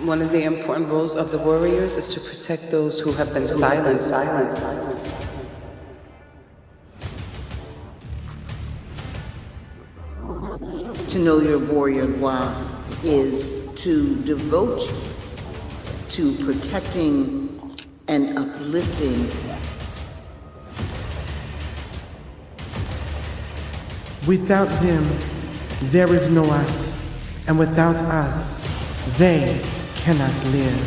One of the important roles of the warriors is to protect those who have been silenced. To know your warrior Wa is to devote to protecting and uplifting. Without them, there is no us, and without us, they cannot live.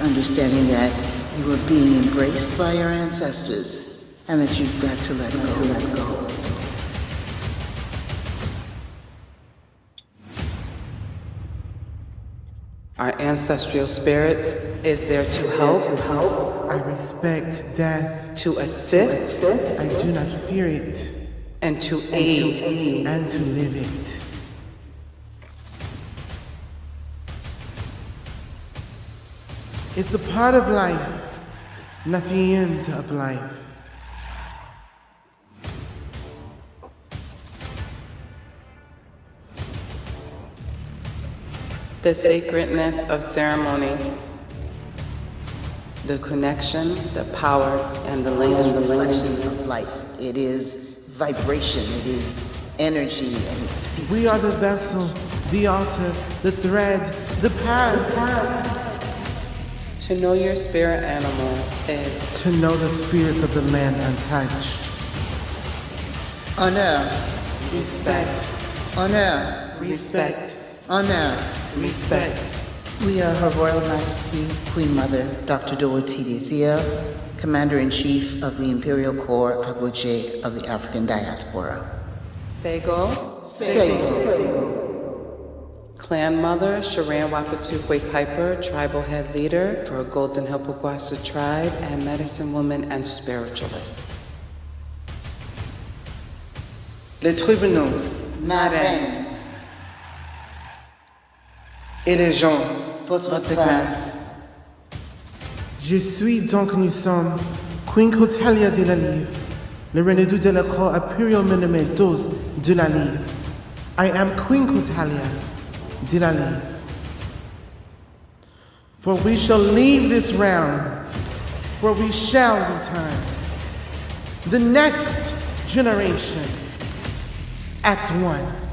Understanding that you are being embraced by your ancestors and that you've got to let go. Our ancestral spirits is there to help, I respect death. to assist, I do not fear it, and to aid. and to live it. It's a part of life, not the end of life. The sacredness of ceremony, the connection, the power, and the It's a link. reflection of life. It is vibration. It is energy, and it speaks. We are the vessel, the altar, the thread, the path. To know your spirit animal is To know the spirits of the land untouched. Honor, respect, honor, respect, honor. respect. We are Her Royal Majesty, Queen Mother, Dr. Dorothy Desir, Commander-in-Chief of the Imperial Corps Agoje of the African Diaspora. Sego, Sego, Clan Mother, Sharan Wapatukwe Piper, Tribal Head Leader for Golden Hippoguasa Tribe, and Medicine Woman and Spiritualist. Les tribunaux Marraine, et les gens. votre grâce. Je suis donc nous sommes Queen Cotelia de la Livre, le Renaudet de la Croix Imperial Minimedos de la Livre. I am Queen Cotelia de la Livre. For we shall leave this realm, for we shall return. The next generation, Act 1.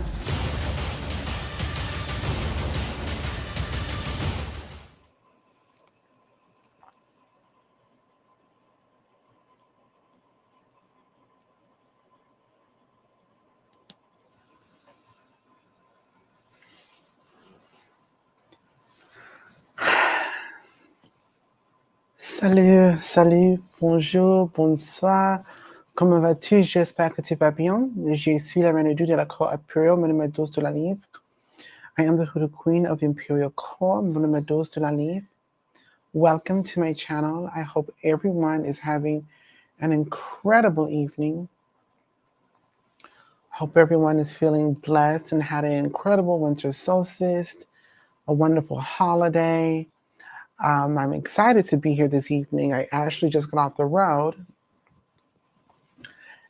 Salut, salut, bonjour, bonsoir. Comment vas-tu? J'espère que tu vas bien. Je suis la Renaudet de la Cour Imperial, numéro 12 de la Livre. I am the Hoodoo Queen of the Imperial Court, numéro 12 de la Livre. Welcome to my channel. I hope everyone is having an incredible evening. Hope everyone is feeling blessed and had an incredible winter solstice, a wonderful holiday. I'm excited to be here this evening. I actually just got off the road.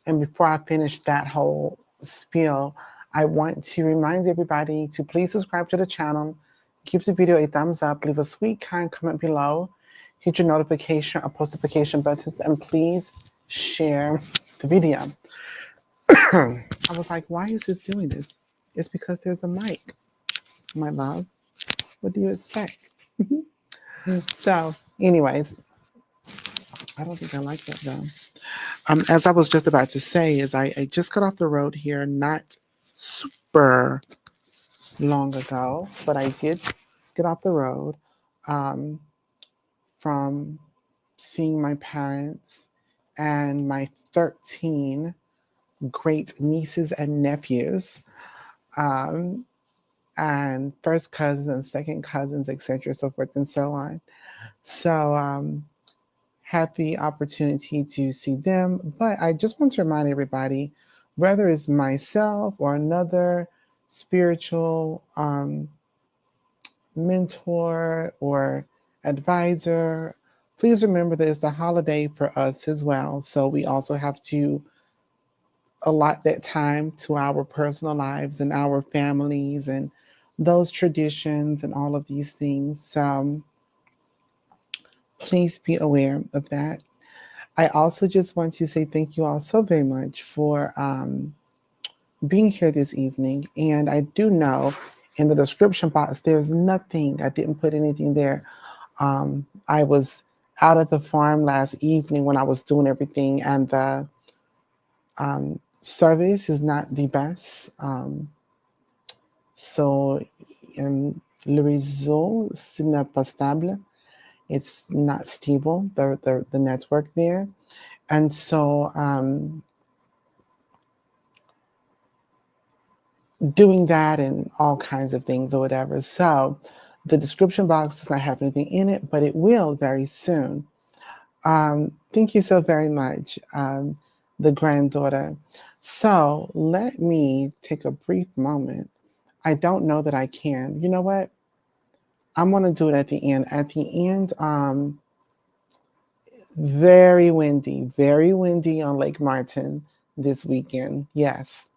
And before I finish that whole spiel, I want to remind everybody to please subscribe to the channel, give the video a thumbs up, leave a sweet, kind comment below, hit your notification or post notification buttons, and please share the video. I was like, why is this doing this? It's because there's a mic, my love. What do you expect? So, anyways, I don't think I like that though. As I was just about to say, is I just got off the road here not super long ago, but I did get off the road from seeing my parents and my 13 great nieces and nephews, and first cousins and second cousins, etc., so forth and so on. So had the opportunity to see them, but I just want to remind everybody, whether it's myself or another spiritual mentor or advisor, please remember that it's a holiday for us as well. So we also have to allot that time to our personal lives and our families and those traditions and all of these things. So please be aware of that. I also just want to say thank you all so very much for being here this evening. And I do know in the description box, there's nothing, I didn't put anything there. I was out at the farm last evening when I was doing everything, and the service is not the best. So, le réseau, ce n'est pas stable. It's not stable, the network there. And so, doing that and all kinds of things or whatever. So the description box does not have anything in it, but it will very soon. Thank you so very much, the granddaughter. So let me take a brief moment. I don't know that I can. You know what? I'm going to do it at the end. At the end, very windy on Lake Martin this weekend. Yes,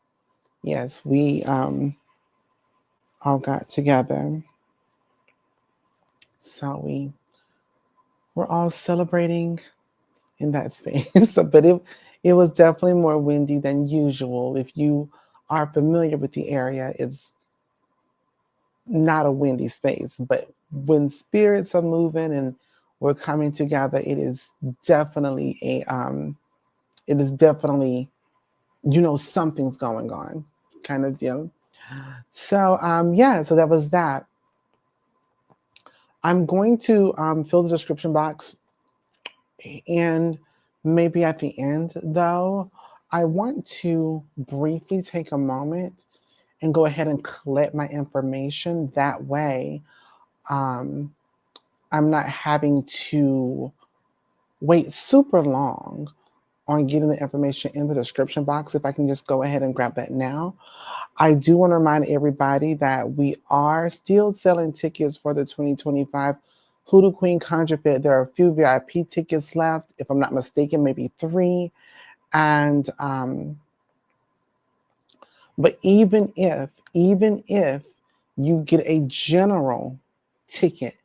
we all got together. So we're all celebrating in that space. But it was definitely more windy than usual. If you are familiar with the area, it's not a windy space. But when spirits are moving and we're coming together, it is definitely something's going on kind of deal. So so that was that. I'm going to fill the description box, and maybe at the end, though, I want to briefly take a moment and go ahead and collect my information. That way, I'm not having to wait super long on getting the information in the description box. If I can just go ahead and grab that now. I do want to remind everybody that we are still selling tickets for the 2025 Hoodoo Queen Conjure FETE. There are a few VIP tickets left, if I'm not mistaken, maybe 3. And but even if you get a general ticket,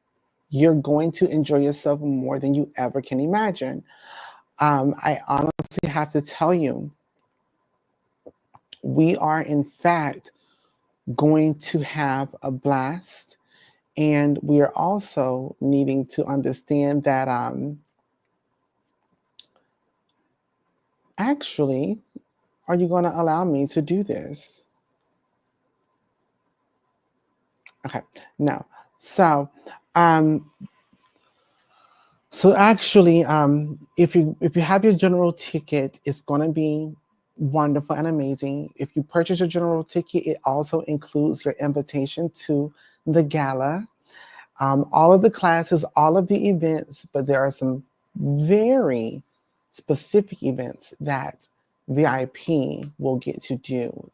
you're going to enjoy yourself more than you ever can imagine. I honestly have to tell you, we are in fact going to have a blast. And we are also needing to understand that actually, are you going to allow me to do this? Okay, no. So actually, if you have your general ticket, it's going to be wonderful and amazing. If you purchase your general ticket, it also includes your invitation to the gala. All of the classes, all of the events, but there are some very specific events that VIP will get to do.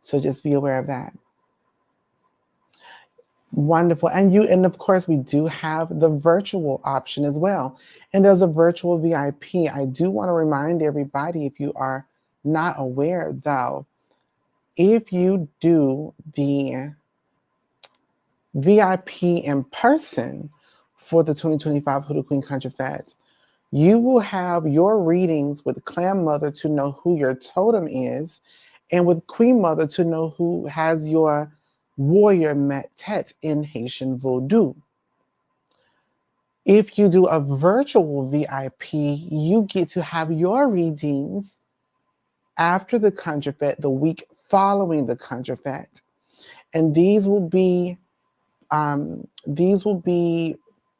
So just be aware of that. Wonderful. And of course, we do have the virtual option as well. And there's a virtual VIP. I do want to remind everybody, if you are not aware, though, if you do the VIP in person for the 2025 Hoodoo Queen Conjure FETE, you will have your readings with Clan Mother to know who your totem is, and with Queen Mother to know who has your warrior met tete in Haitian Vodou. If you do a virtual VIP, you get to have your readings after the Conjure FETE, the week following the Conjure FETE. And these will be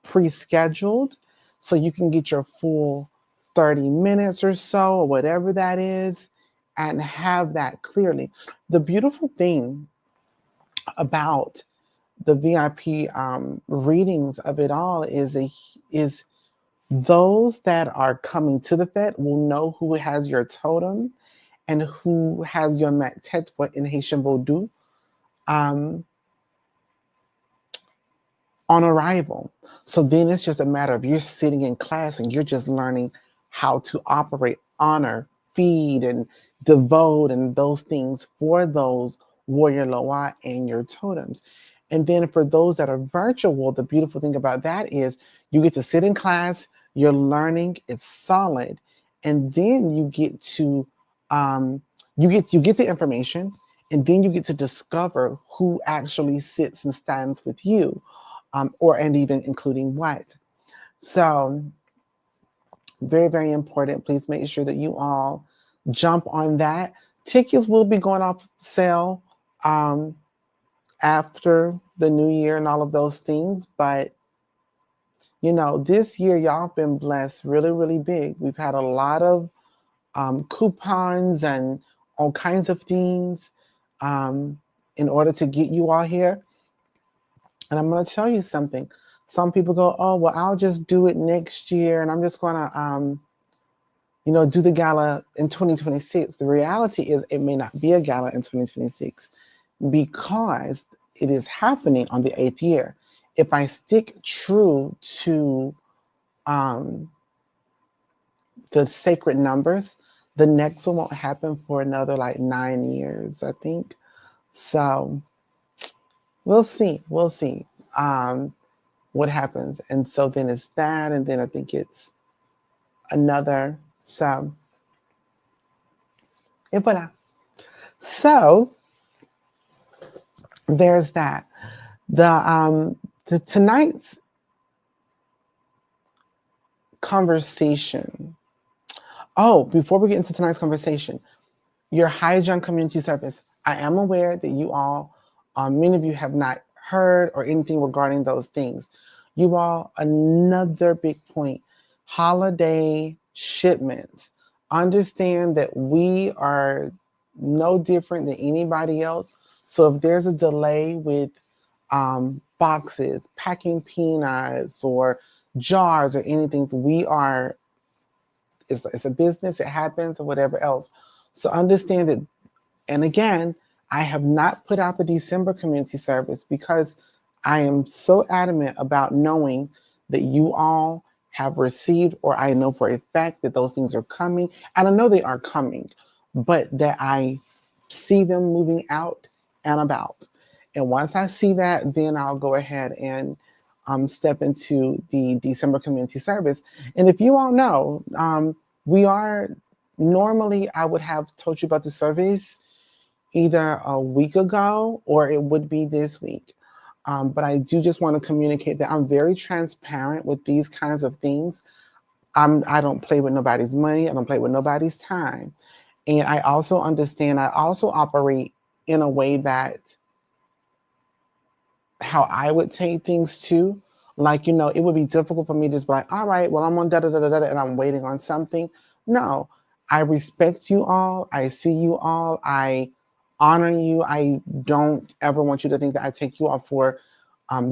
pre-scheduled, so you can get your full 30 minutes or so, or whatever that is, and have that clearly. The beautiful thing about the VIP readings of it all is those that are coming to the FETE will know who has your totem and who has your mat tete in Haitian Vodou on arrival. So then it's just a matter of you're sitting in class and you're just learning how to operate, honor, feed, and devote, and those things for those warrior loa, and your totems. And then for those that are virtual, the beautiful thing about that is you get to sit in class, you're learning, it's solid, and then you get to you get the information, and then you get to discover who actually sits and stands with you, and even including what. So very, very important. Please make sure that you all jump on that. Tickets will be going off sale after the new year and all of those things. But, you know, this year, y'all have been blessed really, really big. We've had a lot of coupons and all kinds of things in order to get you all here. And I'm going to tell you something. Some people go, oh, well, I'll just do it next year. And I'm just going to, do the gala in 2026. The reality is it may not be a gala in 2026 because it is happening on the 8th year. If I stick true to the sacred numbers, the next one won't happen for another like 9 years, I think. So we'll see. We'll see what happens. And so then it's that, and then I think it's another. So, et voilà. So there's that. The tonight's conversation. Oh, before we get into tonight's conversation, your Hyjunk community service. I am aware that you all, many of you have not heard or anything regarding those things. You all, another big point, holiday shipments. Understand that we are no different than anybody else. So if there's a delay with boxes, packing peanuts or jars or anything, it's a business, it happens, or whatever else. So understand that, and again, I have not put out the December community service because I am so adamant about knowing that you all have received, or I know for a fact that those things are coming. And I know they are coming, but that I see them moving out and about. And once I see that, then I'll go ahead and step into the December community service. And if you all know, we are normally, I would have told you about the service either a week ago or it would be this week. But I do just want to communicate that I'm very transparent with these kinds of things. I don't play with nobody's money. I don't play with nobody's time. And I also understand, I also operate in a way that how I would take things too. Like, it would be difficult for me to just be like, all right, well, I'm on da-da-da-da-da and I'm waiting on something. No, I respect you all. I see you all. I honor you. I don't ever want you to think that I take you all for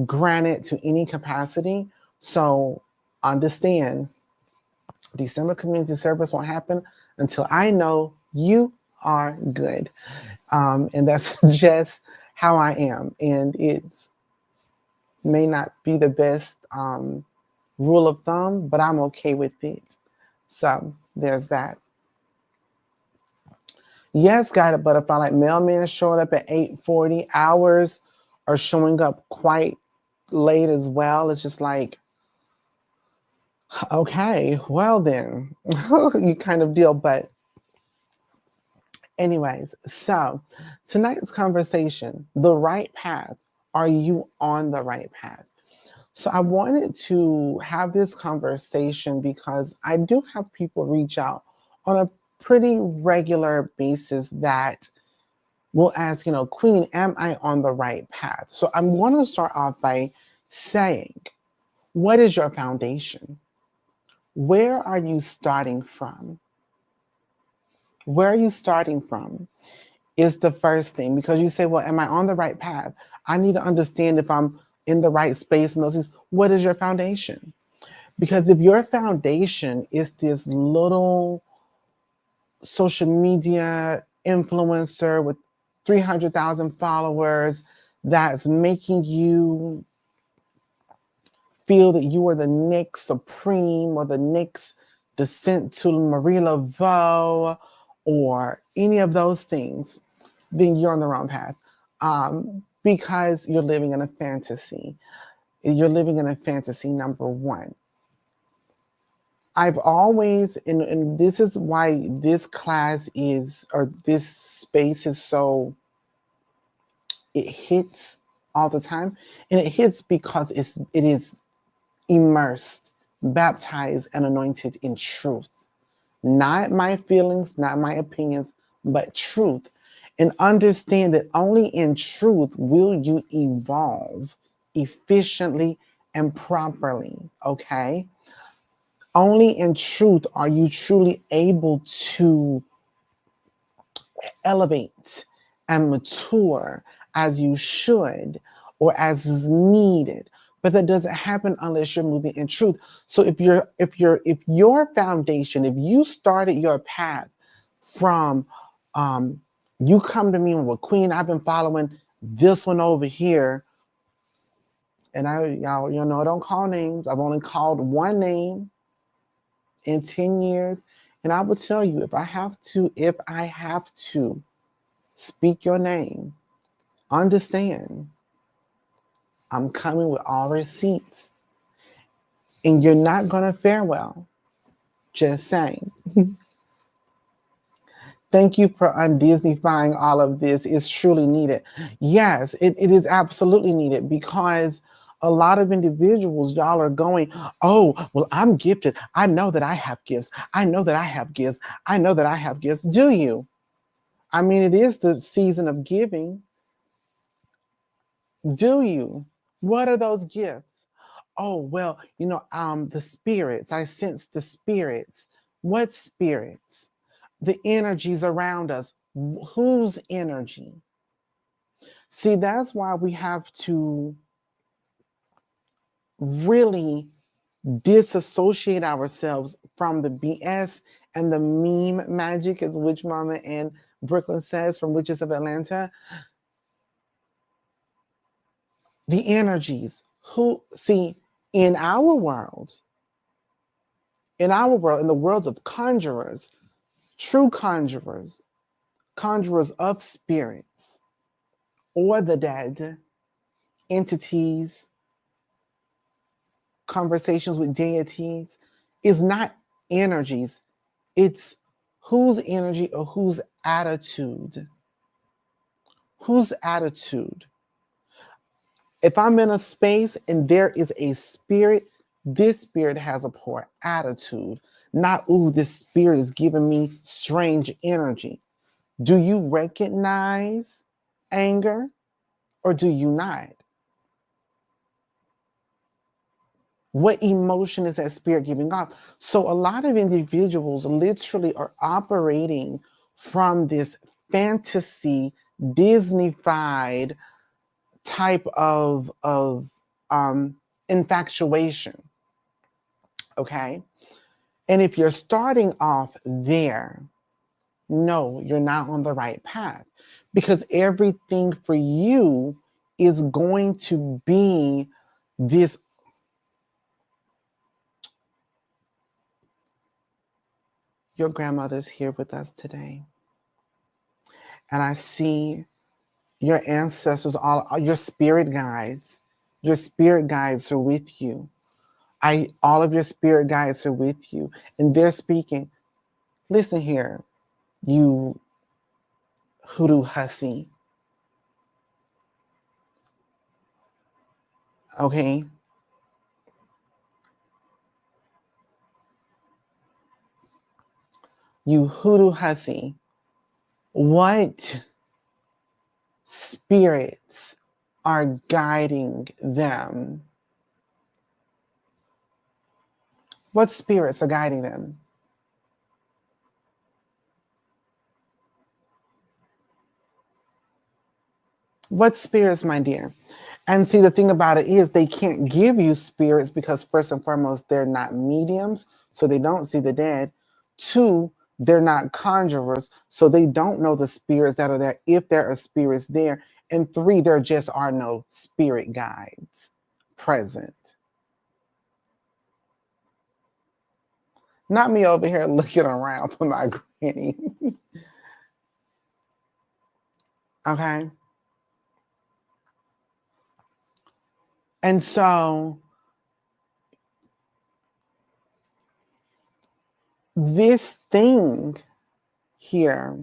granted to any capacity. So understand, December community service won't happen until I know you are good. And that's just how I am. And it's may not be the best rule of thumb, but I'm okay with it. So there's that. Yes, Guided Butterfly, like mailman showing up at 8:40, hours are showing up quite late as well. It's just like, okay, well then, you kind of deal. But anyways, so tonight's conversation, the right path. Are you on the right path? So I wanted to have this conversation because I do have people reach out on a pretty regular basis that will ask, Queen, am I on the right path? So I'm going to start off by saying, what is your foundation? Where are you starting from? Where are you starting from is the first thing, because you say, well, am I on the right path? I need to understand if I'm in the right space and those things. What is your foundation? Because if your foundation is this little social media influencer with 300,000 followers that's making you feel that you are the next Supreme or the next Descent to Marie Laveau or any of those things, then you're on the wrong path. because you're living in a fantasy. You're living in a fantasy, number one. I've always, and this is why this class is, or this space is so, it hits all the time. And it hits because it is immersed, baptized, and anointed in truth. Not my feelings, not my opinions, but truth. And understand that only in truth will you evolve efficiently and properly, okay? Only in truth are you truly able to elevate and mature as you should or as is needed. But that doesn't happen unless you're moving in truth. So if your foundation, if you started your path from you come to me with Queen, I've been following this one over here, and y'all know I don't call names. I've only called one name in 10 years. And I will tell you, if I have to speak your name, understand I'm coming with all receipts. And you're not going to fare well. Just saying. Thank you for undisneyfying all of this. It's truly needed. Yes, it is absolutely needed, because a lot of individuals, y'all are going, oh, well, I'm gifted. I know that I have gifts. I know that I have gifts. I know that I have gifts. Do you? I mean, it is the season of giving. Do you? What are those gifts? Oh, well, the spirits. I sense the spirits. What spirits? The energies around us. Whose energy? See, that's why we have to really disassociate ourselves from the BS and the meme magic, as Witch Mama in Brooklyn says, from Witches of Atlanta. The energies. In our world, in the world of conjurers, true conjurers of spirits or the dead, entities, conversations with deities, is not energies. It's whose energy or whose attitude. Whose attitude? If I'm in a space and there is a spirit, this spirit has a poor attitude. Not, ooh, this spirit is giving me strange energy. Do you recognize anger or do you not? What emotion is that spirit giving off? So a lot of individuals literally are operating from this fantasy, Disney-fied type of infatuation. Okay? And if you're starting off there, no, you're not on the right path, because everything for you is going to be this. Your grandmother's here with us today. And I see your ancestors, all your spirit guides. Your spirit guides are with you. All of your spirit guides are with you. And they're speaking. Listen here, you hoodoo hussy. Okay? You hoodoo hussy. What spirits are guiding them? What spirits are guiding them? What spirits, my dear? And see, the thing about it is they can't give you spirits because, first and foremost, they're not mediums, so they don't see the dead. 2, they're not conjurers, so they don't know the spirits that are there, if there are spirits there. And 3, there just are no spirit guides present. Not me over here looking around for my granny. Okay? And so this thing here,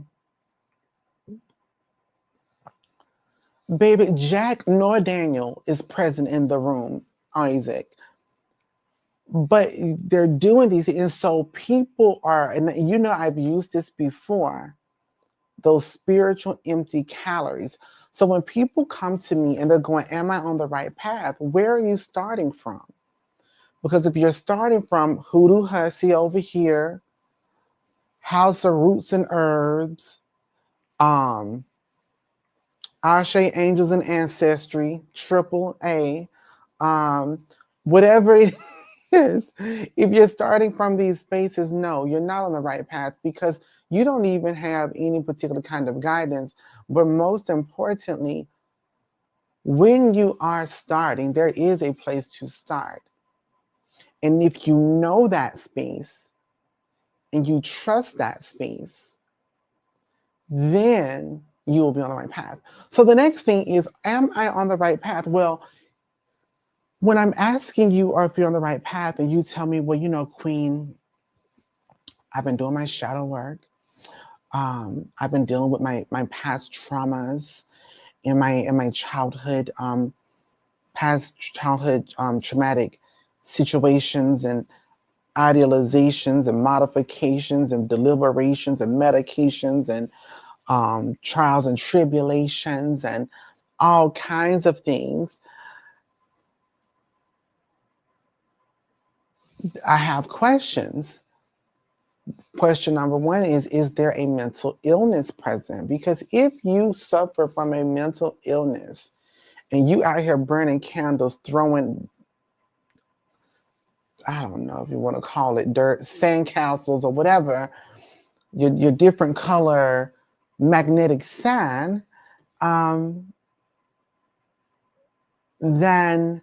baby, Jack nor Daniel is present in the room, Isaac. But they're doing these, and so people are, and you know, I've used this before, those spiritual empty calories. So when people come to me and they're going, am I on the right path? Where are you starting from? Because if you're starting from Hoodoo Hussy over here, House of Roots and Herbs, Ashe Angels and Ancestry, Triple A, whatever it is, if you're starting from these spaces, no, you're not on the right path because you don't even have any particular kind of guidance. But most importantly, when you are starting, there is a place to start. And if you know that space and you trust that space, then you will be on the right path. So the next thing is, am I on the right path? Well, when I'm asking you or if you're on the right path and you tell me, well, you know, Queen, I've been doing my shadow work. I've been dealing with my past traumas in my childhood, past childhood traumatic situations and idealizations and modifications and deliberations and medications and trials and tribulations and all kinds of things. I have questions. Question number one is there a mental illness present? Because if you suffer from a mental illness and you out here burning candles, throwing, I don't know if you want to call it dirt, sandcastles or whatever, your different color magnetic sand, then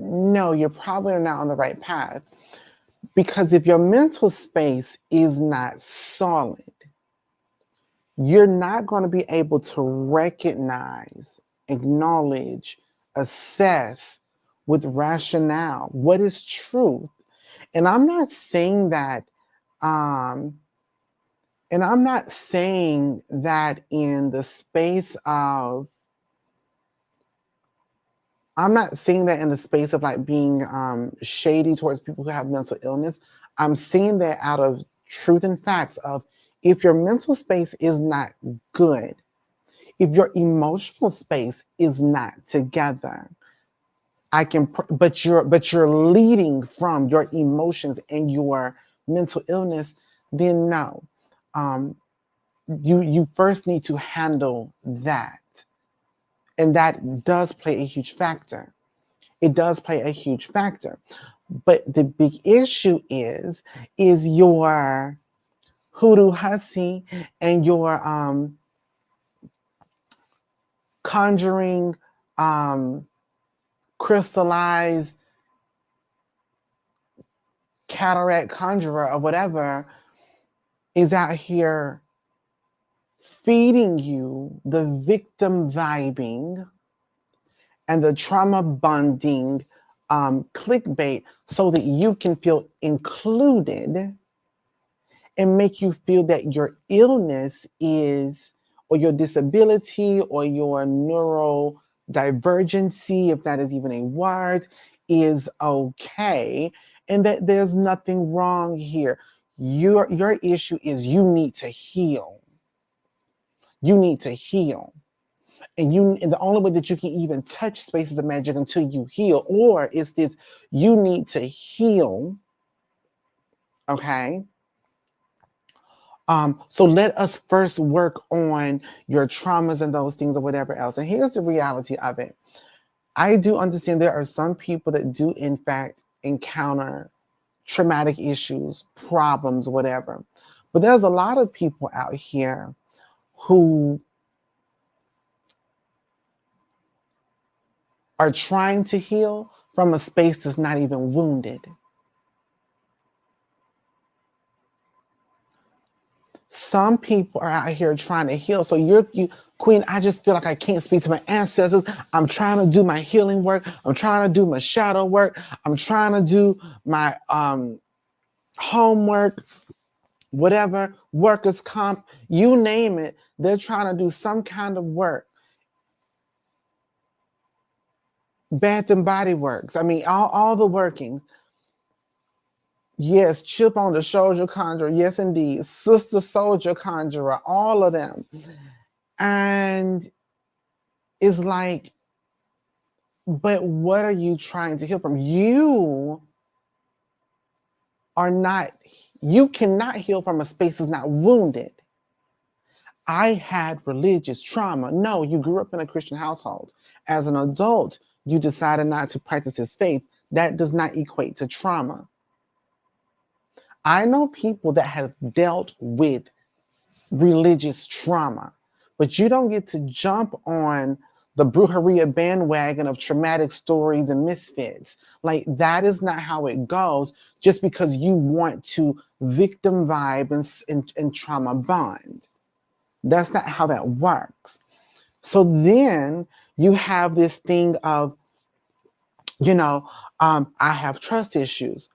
no, you're probably not on the right path. Because if your mental space is not solid, you're not going to be able to recognize, acknowledge, assess with rationale what is truth. And I'm not saying that, in the space of, I'm not saying that in the space of like being shady towards people who have mental illness. I'm saying that out of truth and facts of, if your mental space is not good, if your emotional space is not together, but you're leading from your emotions and your mental illness, then no. You first need to handle that. And that does play a huge factor. It does play a huge factor. But the big issue is your Hoodoo Hussy and your conjuring crystallized cataract conjurer or whatever is out here feeding you the victim vibing and the trauma bonding clickbait so that you can feel included and make you feel that your illness is, or your disability or your neurodivergency, if that is even a word, is okay, and that there's nothing wrong here. Your issue is you need to heal. You need to heal. And the only way that you can even touch spaces of magic until you heal, or is this, you need to heal, okay? So let us first work on your traumas and those things or whatever else. And here's the reality of it. I do understand there are some people that do in fact encounter traumatic issues, problems, whatever. But there's a lot of people out here who are trying to heal from a space that's not even wounded. some people are out here trying to heal. So you, Queen, I just feel like I can't speak to my ancestors. I'm trying to do my healing work. I'm trying to do my shadow work. I'm trying to do my homework, whatever, workers' comp, you name it. They're trying to do some kind of work. Bath and Body Works. I mean, all the workings. Yes, Chip on the Shoulder Conjurer. Yes, indeed. Sister Soldier Conjurer. All of them. And it's like, but what are you trying to heal from? You cannot heal from a space that's not wounded. I had religious trauma. No, you grew up in a Christian household. As an adult, you decided not to practice his faith. That does not equate to trauma. I know people that have dealt with religious trauma, but you don't get to jump on the brujeria bandwagon of traumatic stories and misfits. Like, that is not how it goes just because you want to victim vibe and trauma bond. That's not how that works. So then you have this thing of, I have trust issues.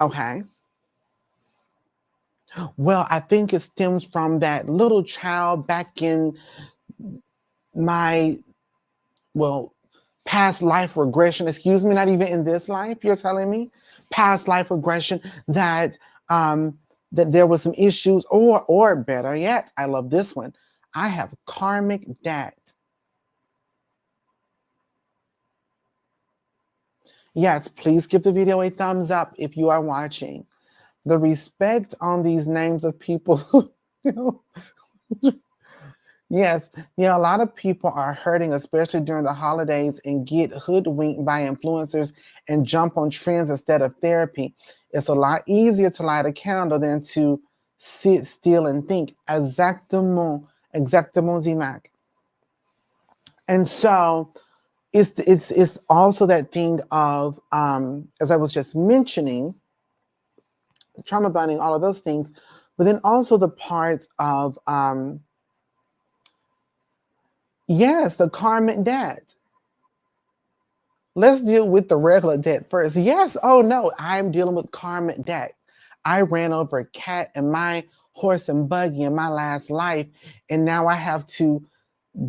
Okay. Well, I think it stems from that little child back in my, past life regression, excuse me, not even in this life, you're telling me? Past life regression that that there was some issues, or better yet, I love this one. I have karmic debt. Yes, please give the video a thumbs up if you are watching. The respect on these names of people who, yes, a lot of people are hurting, especially during the holidays, and get hoodwinked by influencers and jump on trends instead of therapy. It's a lot easier to light a candle than to sit still and think. Exactement, Zimac. And so it's also that thing of, as I was just mentioning, trauma bonding, all of those things, but then also the part of, yes, the karmic debt. Let's deal with the regular debt first. Yes, oh no, I'm dealing with karmic debt. I ran over a cat and my horse and buggy in my last life, and now I have to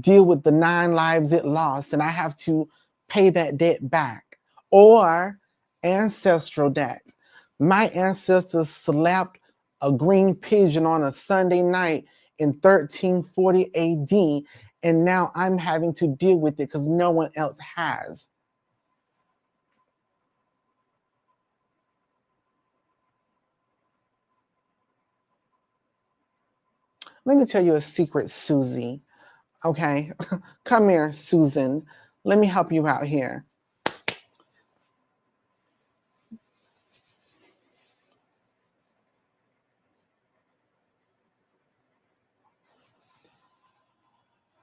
deal with the 9 lives it lost, and I have to pay that debt back. Or ancestral debt. My ancestors slapped a green pigeon on a Sunday night in 1340 AD, and now I'm having to deal with it because no one else has. Let me tell you a secret, Susie. Okay, come here, Susan. Let me help you out here.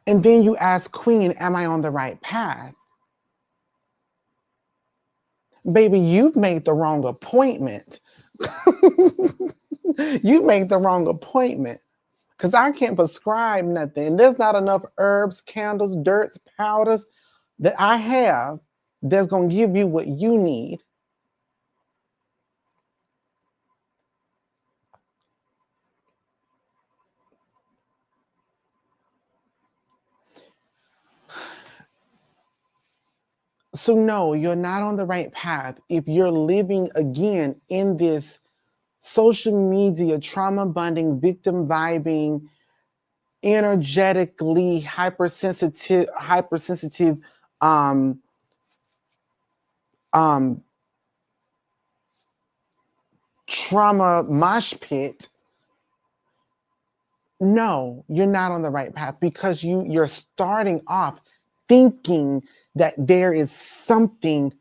And then you ask Queen, am I on the right path? Baby, you've made the wrong appointment. You made the wrong appointment. Because I can't prescribe nothing. There's not enough herbs, candles, dirts, powders that I have that's going to give you what you need. So no, you're not on the right path if you're living again in this social media trauma bonding, victim vibing, energetically hypersensitive trauma mosh pit. No, you're not on the right path because you're starting off thinking that there is something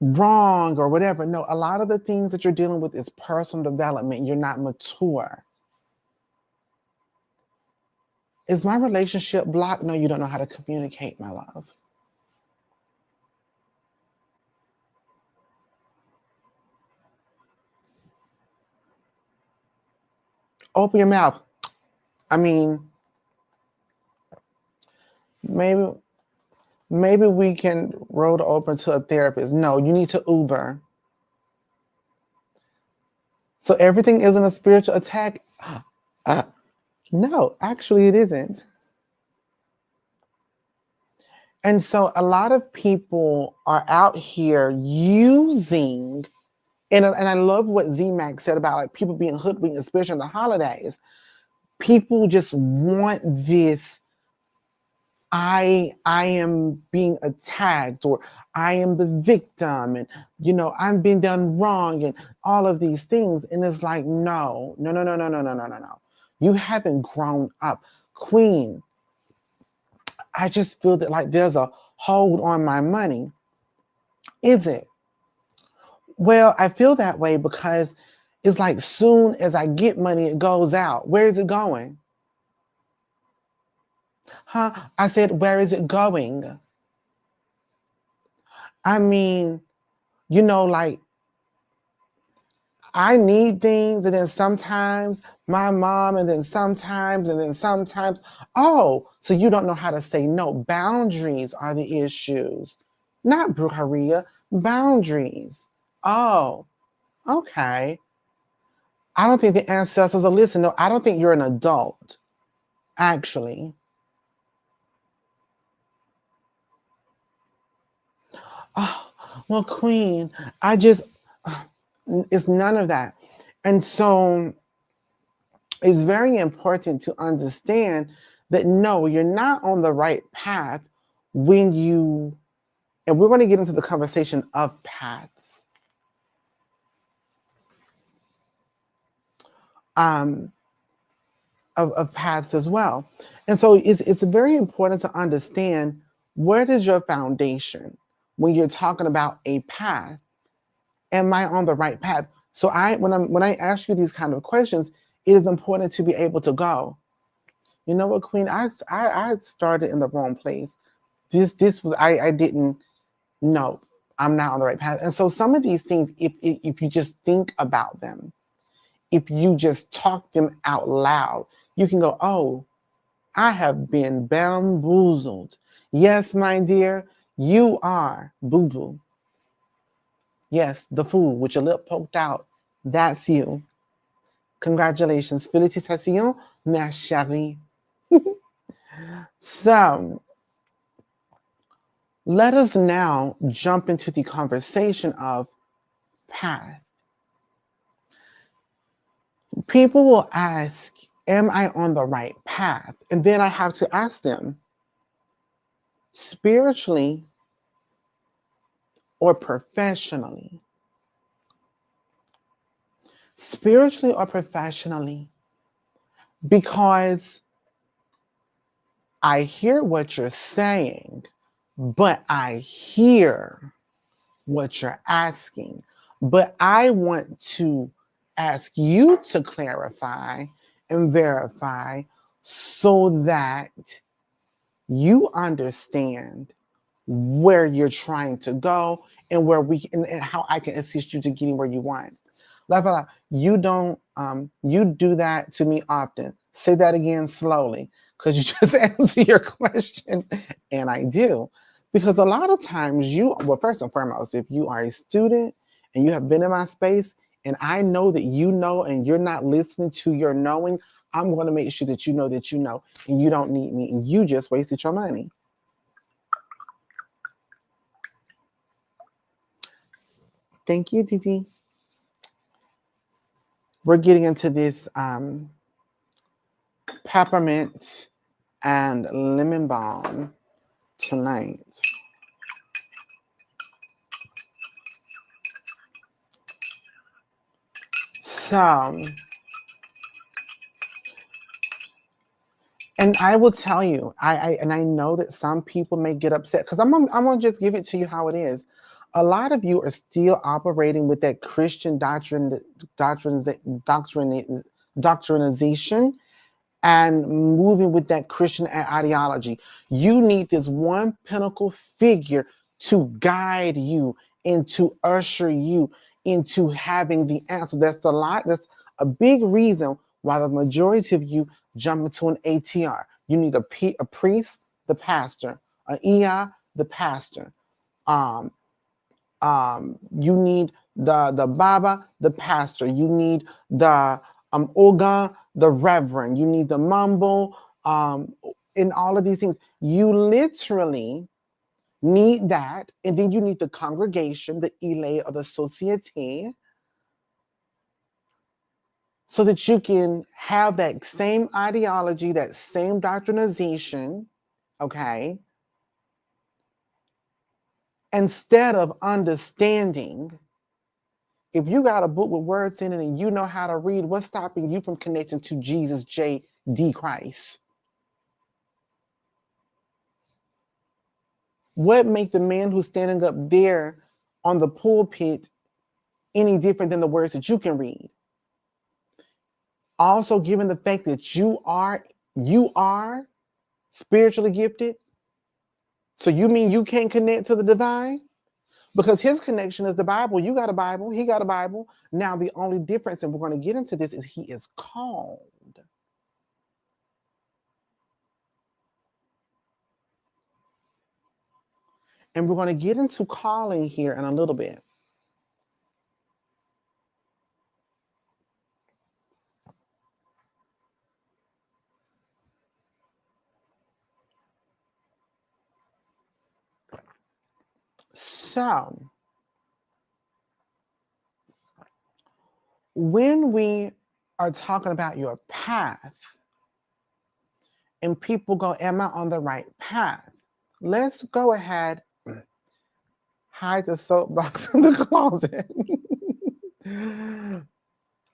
wrong or whatever. No, a lot of the things that you're dealing with is personal development. You're not mature. Is my relationship blocked? No, you don't know how to communicate, my love. Open your mouth. I mean, maybe we can road open to a therapist. No, you need to Uber. So everything isn't a spiritual attack. No, actually it isn't. And so a lot of people are out here using, and I love what Z-Max said about like people being hoodwinked, especially in the holidays. People just want this, I am being attacked, or I am the victim, and I'm being done wrong, and all of these things. And it's like, no. You haven't grown up. Queen, I just feel that like there's a hold on my money. Is it? Well, I feel that way because it's like soon as I get money, it goes out. Where is it going? Huh? I said, where is it going? I mean, like I need things, and then sometimes my mom, and then sometimes. Oh, so you don't know how to say no. Boundaries are the issues, not brujeria, boundaries. Oh, okay. I don't think the ancestors are listening. No, I don't think you're an adult, actually. Oh, well, Queen, it's none of that. And so it's very important to understand that no, you're not on the right path when you, and we're going to get into the conversation of paths. Of paths as well. And so it's very important to understand, where is your foundation when you're talking about a path? Am I on the right path? So when I ask you these kind of questions, it is important to be able to go, you know what, Queen, I started in the wrong place. This was, I didn't know, I'm not on the right path. And so some of these things, if you just think about them, if you just talk them out loud, you can go, oh, I have been bamboozled. Yes, my dear, you are boo-boo. Yes, the fool with your lip poked out, that's you. Congratulations. Félicitations, ma chérie. So let us now jump into the conversation of path. People will ask, am I on the right path? And then I have to ask them, spiritually or professionally? Spiritually or professionally? Because I hear what you're saying, but I hear what you're asking. But I want to ask you to clarify and verify so that you understand where you're trying to go and where and how I can assist you to getting where you want. Like, you don't, you do that to me often. Say that again slowly, because you just answer your question, and I do. Because a lot of times well, first and foremost, if you are a student and you have been in my space, and I know that you know and you're not listening to your knowing, I'm going to make sure that you know, and you don't need me, and you just wasted your money. Thank you, Didi. We're getting into this peppermint and lemon balm tonight. So, and I will tell you, I know that some people may get upset, because I'm gonna just give it to you how it is. A lot of you are still operating with that Christian doctrinization and moving with that Christian ideology. You need this one pinnacle figure to guide you and to usher you into having the answer. That's a big reason while the majority of you jump into an ATR. You need a priest, the pastor, an EI, the pastor. You need the Baba, the pastor. You need the Oga, the reverend. You need the Mumble, in all of these things. You literally need that. And then you need the congregation, the Ile or the Societe, so that you can have that same ideology, that same doctrinization, okay? Instead of understanding, if you got a book with words in it and you know how to read, what's stopping you from connecting to Jesus J.D. Christ? What make the man who's standing up there on the pulpit any different than the words that you can read? Also, given the fact that you are spiritually gifted, so you mean you can't connect to the divine? Because his connection is the Bible. You got a Bible. He got a Bible. Now, the only difference, and we're going to get into this, is he is called. And we're going to get into calling here in a little bit. So, when we are talking about your path, and people go, am I on the right path? Let's go ahead, hide the soapbox in the closet.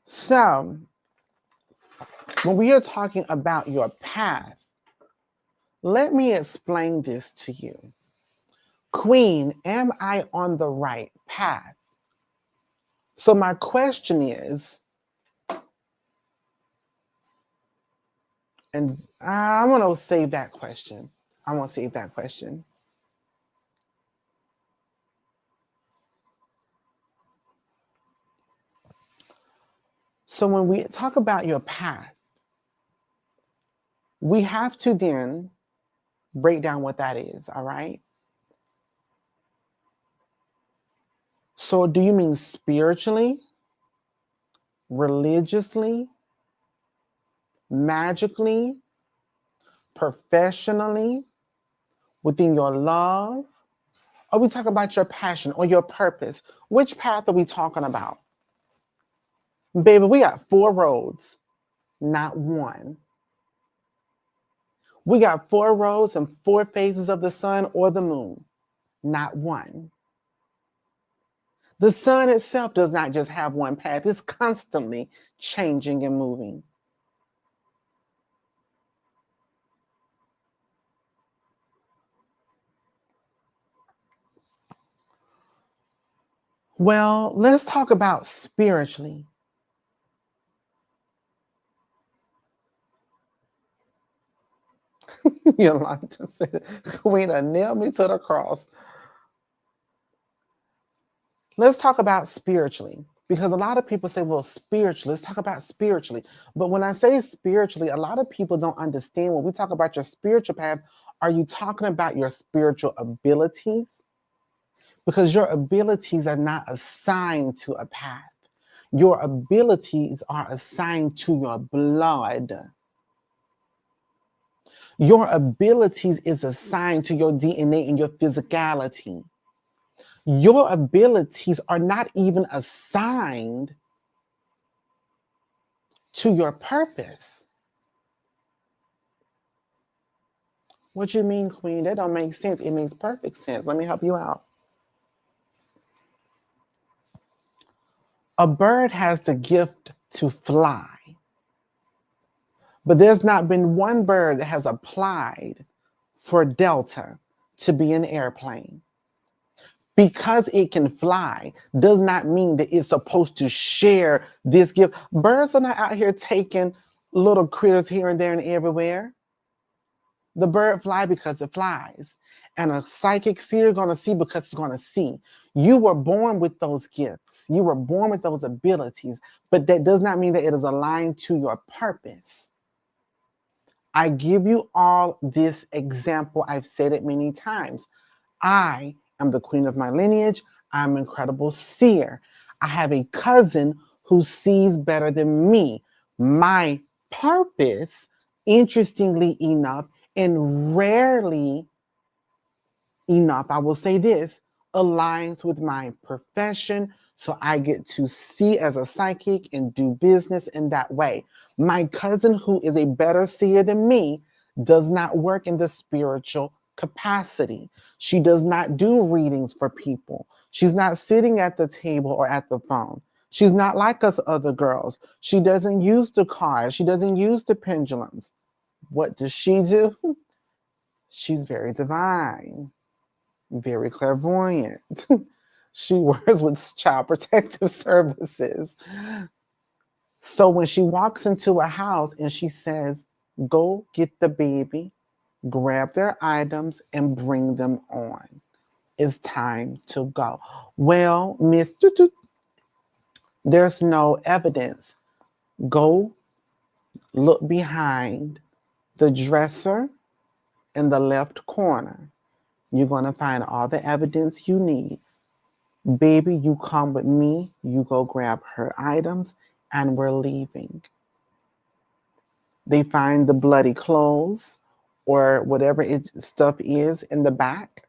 So, when we are talking about your path, let me explain this to you. Queen, am I on the right path? So my question is, and I want to save that question. So when we talk about your path, we have to then break down what that is, all right? So do you mean spiritually, religiously, magically, professionally, within your love? Or we talk about your passion or your purpose? Which path are we talking about? Baby, we got 4 roads, not one. We got 4 roads and 4 phases of the sun or the moon, not one. The sun itself does not just have one path. It's constantly changing and moving. Well, let's talk about spiritually. Yolanda said, Queen, nailed me to the cross. Let's talk about spiritually, because a lot of people say, well, spiritually, let's talk about spiritually. But when I say spiritually, a lot of people don't understand when we talk about your spiritual path, are you talking about your spiritual abilities? Because your abilities are not assigned to a path. Your abilities are assigned to your blood. Your abilities is assigned to your DNA and your physicality. Your abilities are not even assigned to your purpose. What you mean, Queen? That don't make sense. It makes perfect sense. Let me help you out. A bird has the gift to fly, but there's not been one bird that has applied for Delta to be an airplane. Because it can fly does not mean that it's supposed to share this gift. Birds are not out here taking little critters here and there and everywhere. The bird fly because it flies. And a psychic seer going to see because it's going to see. You were born with those gifts. You were born with those abilities, but that does not mean that it is aligned to your purpose. I give you all this example. I've said it many times. I am the queen of my lineage. I'm an incredible seer. I have a cousin who sees better than me. My purpose, interestingly enough, and rarely enough, I will say this, aligns with my profession. So I get to see as a psychic and do business in that way. My cousin, who is a better seer than me, does not work in the spiritual capacity. She does not do readings for people. She's not sitting at the table or at the phone. She's not like us other girls. She doesn't use the cards. She doesn't use the pendulums. What does she do? She's very divine, very clairvoyant. She works with child protective services. So when she walks into a house and she says, go get the baby, grab their items and bring them on. It's time to go. Well, Miss, there's no evidence. Go look behind the dresser in the left corner. You're going to find all the evidence you need. Baby, you come with me. You go grab her items and we're leaving. They find the bloody clothes or whatever stuff is in the back.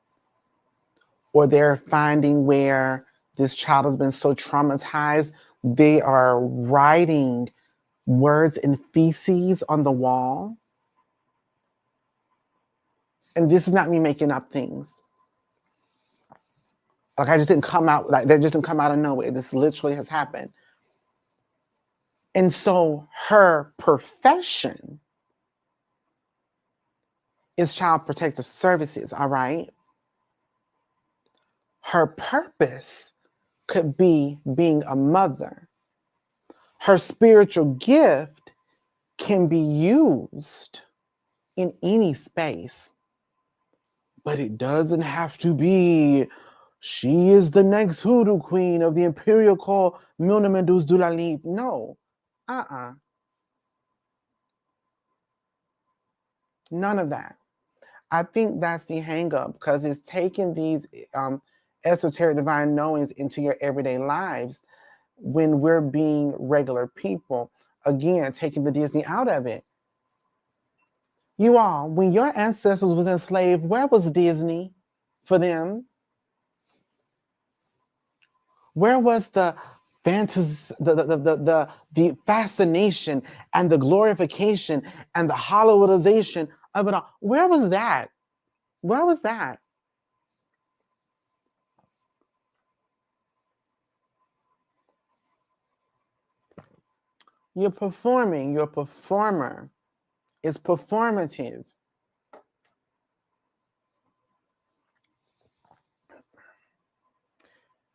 Or they're finding where this child has been so traumatized, they are writing words in feces on the wall. And this is not me making up things. Like I just didn't come out, like that just didn't come out of nowhere. This literally has happened. And so her profession is child protective services, all right? Her purpose could be being a mother. Her spiritual gift can be used in any space, but it doesn't have to be, she is the next hoodoo queen of the imperial call, Milnemendus de la Livre. No, none of that. I think that's the hang up because it's taking these esoteric divine knowings into your everyday lives when we're being regular people. Again, taking the Disney out of it. You all, when your ancestors was enslaved, where was Disney for them? Where was the fantasy, the fascination and the glorification and the Hollywoodization of it all? Where was that? Where was that? You're performing, you're a performer. It's performative.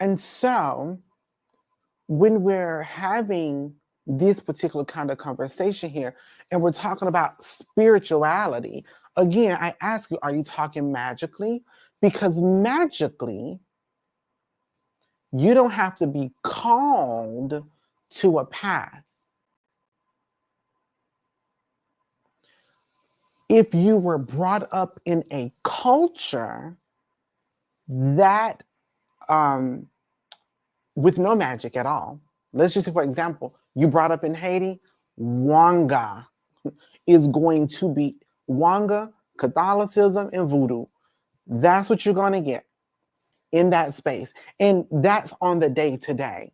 And so when we're having this particular kind of conversation here, and we're talking about spirituality, again, I ask you, are you talking magically? Because magically, you don't have to be called to a path. If you were brought up in a culture that with no magic at all. Let's just say, for example, you brought up in Haiti, Wanga is going to be Wanga, Catholicism, and Voodoo. That's what you're going to get in that space. And that's on the day-to-day.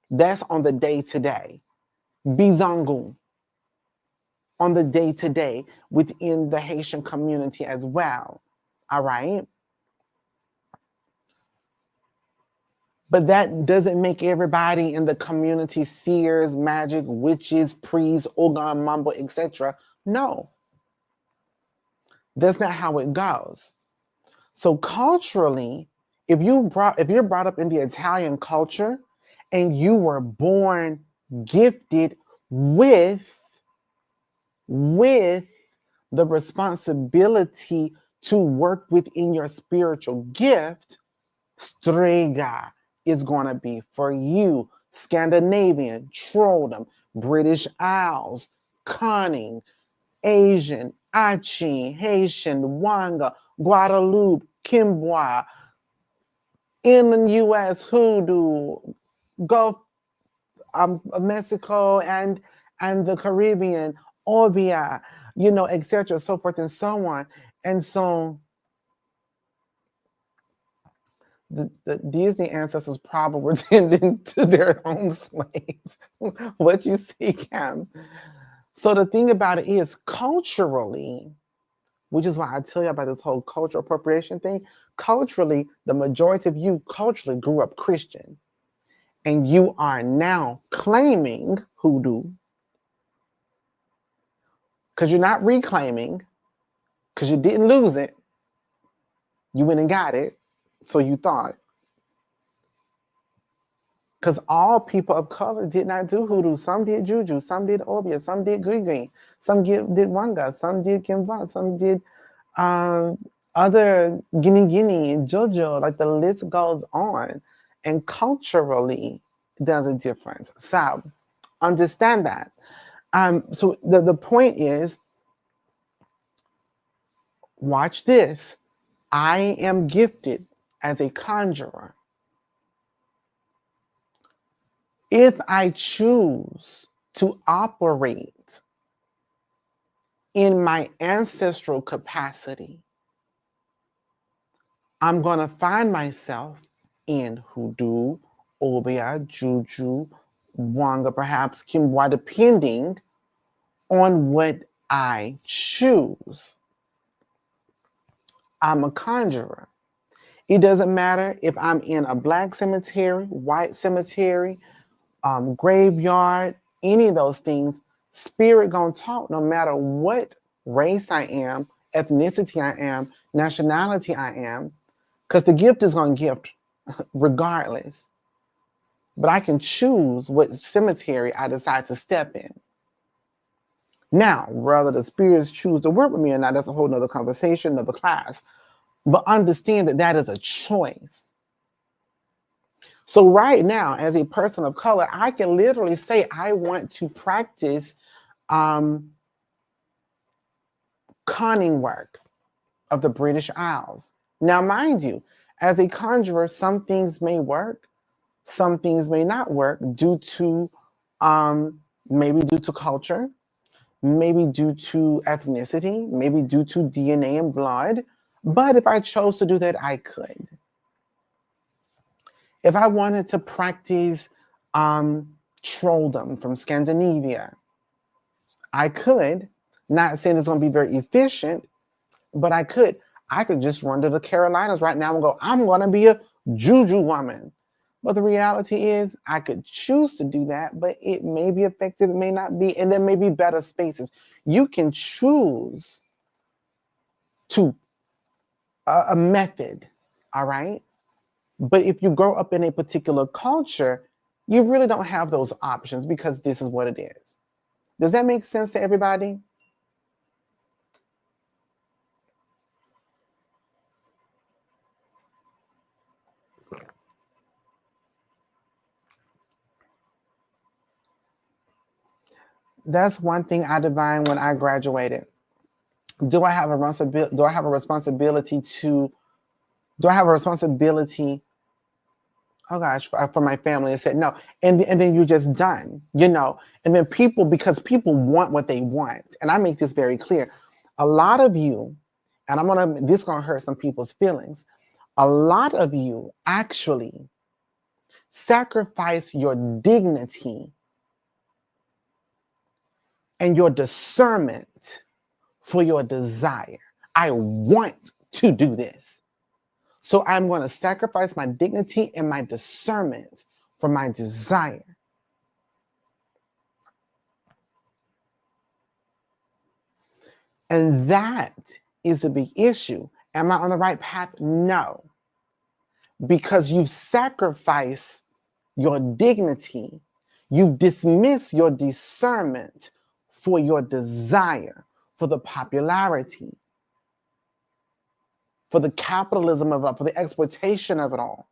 That's on the day-to-day. Bizangu on the day-to-day within the Haitian community as well. All right? But that doesn't make everybody in the community seers, magic, witches, priests, Ogan, Mambo, etc. No. That's not how it goes. So culturally, if you're brought up in the Italian culture and you were born gifted with the responsibility to work within your spiritual gift, strega, is going to be for you. Scandinavian, Trolldom, British Isles, Cunning, Asian, Achi, Haitian, Wanga, Guadeloupe, Kimboa, in the U.S., Hoodoo, Gulf of Mexico and the Caribbean, Orbia, etc., so forth and so on. And so the Disney ancestors probably were tending to their own slaves. What you see, Cam. So the thing about it is, culturally, which is why I tell you about this whole cultural appropriation thing, culturally, the majority of you culturally grew up Christian. And you are now claiming hoodoo, because you're not reclaiming, because you didn't lose it. You went and got it, so you thought. Because all people of color did not do hoodoo. Some did juju, some did obia, some did green, some did wanga, some did kimba, some did other guinea, jojo, like the list goes on. And culturally, there's a difference. So understand that. So the point is, watch this. I am gifted as a conjurer. If I choose to operate in my ancestral capacity, I'm going to find myself in hoodoo, obia, juju, wanga, perhaps kimwa, depending on what I choose. I'm a conjurer. It doesn't matter if I'm in a black cemetery, white cemetery, graveyard, any of those things. Spirit gonna talk no matter what race I am, ethnicity I am, nationality I am, because the gift is gonna gift regardless. But I can choose what cemetery I decide to step in. Now, whether the spirits choose to work with me or not, that's a whole nother conversation, another class. But understand that that is a choice. So right now, as a person of color, I can literally say I want to practice conning work of the British Isles. Now, mind you, as a conjurer, some things may work, some things may not work due to maybe due to culture, maybe due to ethnicity, maybe due to DNA and blood. But if I chose to do that, I could. If I wanted to practice trolldom from Scandinavia, I could. Not saying it's going to be very efficient, but I could. I could just run to the Carolinas right now and go, I'm going to be a juju woman. But the reality is I could choose to do that, but it may be effective, it may not be, and there may be better spaces. You can choose to a method, all right? But if you grow up in a particular culture, you really don't have those options because this is what it is. Does that make sense to everybody? That's one thing I divined when I graduated. Do I have a responsibility to, oh gosh, for my family? I said no. And then you're just done, and then because people want what they want. And I make this very clear. A lot of you, and this is gonna hurt some people's feelings. A lot of you actually sacrifice your dignity and your discernment for your desire. I want to do this. So I'm going to sacrifice my dignity and my discernment for my desire. And that is a big issue. Am I on the right path? No. Because you've sacrificed your dignity, you dismiss your discernment for your desire, for the popularity, for the capitalism of it all, for the exploitation of it all.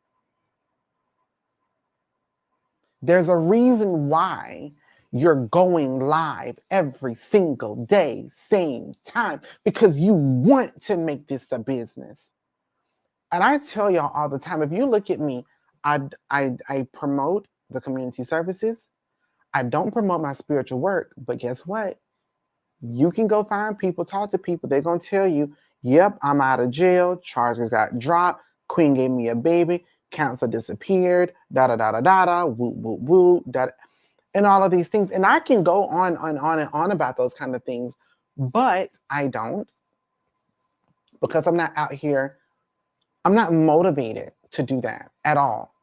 There's a reason why you're going live every single day, same time, because you want to make this a business. And I tell y'all all the time, if you look at me, I promote the community services. I don't promote my spiritual work, but guess what? You can go find people, talk to people. They're going to tell you, yep, I'm out of jail. Charges got dropped. Queen gave me a baby. Cancer disappeared. Da-da-da-da-da-da. Woo, woo, woo. Da, and all of these things. And I can go on and on about those kind of things, but I don't, because I'm not out here. I'm not motivated to do that at all.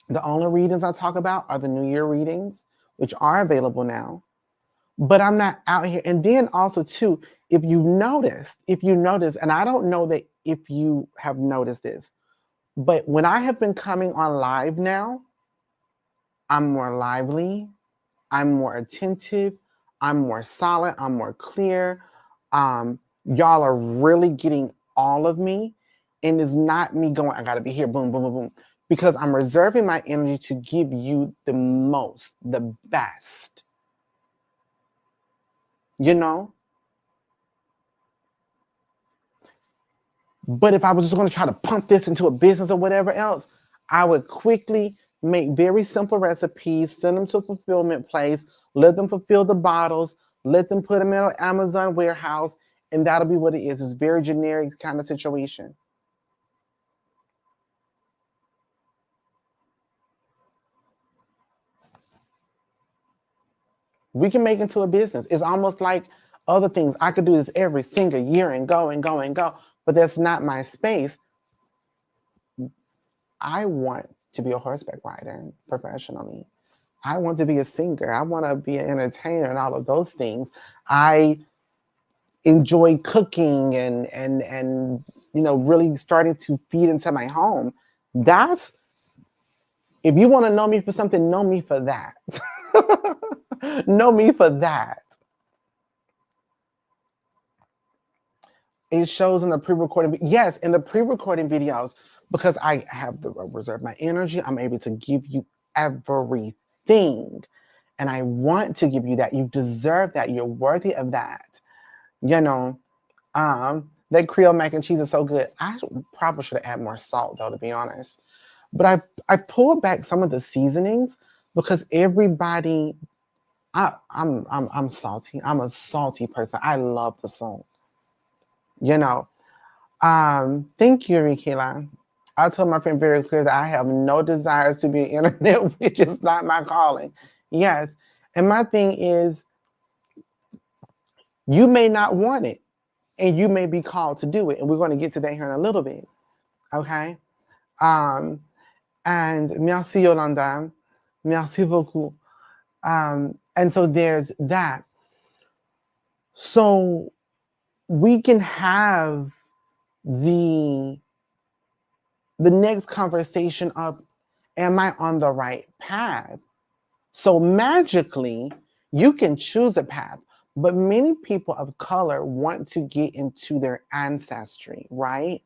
The only readings I talk about are the New Year readings, which are available now. But I'm not out here. And then also too, if you notice, and I don't know that if you have noticed this, but when I have been coming on live now, I'm more lively, I'm more attentive, I'm more solid, I'm more clear. Y'all are really getting all of me. And it's not me going, I gotta be here, boom, boom, boom, boom. Because I'm reserving my energy to give you the most, the best. You know? But if I was just going to try to pump this into a business or whatever else, I would quickly make very simple recipes, send them to a fulfillment place, let them fulfill the bottles, let them put them in an Amazon warehouse, and that'll be what it is. It's very generic kind of situation. We can make it into a business. It's almost like other things. I could do this every single year and go and go and go, but that's not my space. I want to be a horseback rider professionally. I want to be a singer. I want to be an entertainer and all of those things. I enjoy cooking and you know, really starting to feed into my home. That's, if you want to know me for something, know me for that. Know me for that. It shows in the pre-recording. Yes, in the pre-recording videos, because I have to reserve my energy, I'm able to give you everything. And I want to give you that. You deserve that. You're worthy of that. You know, that Creole mac and cheese is so good. I probably should have added more salt, though, to be honest. But I pulled back some of the seasonings because everybody, I'm salty. I'm a salty person. I love the salt. You know, thank you, Rikila. I told my friend very clear that I have no desires to be an internet witch. It's not my calling. Yes. And my thing is, you may not want it and you may be called to do it. And we're going to get to that here in a little bit. Okay. And merci, Yolanda. Merci beaucoup. And so there's that. So we can have the next conversation of, am I on the right path? So magically, you can choose a path, but many people of color want to get into their ancestry, right?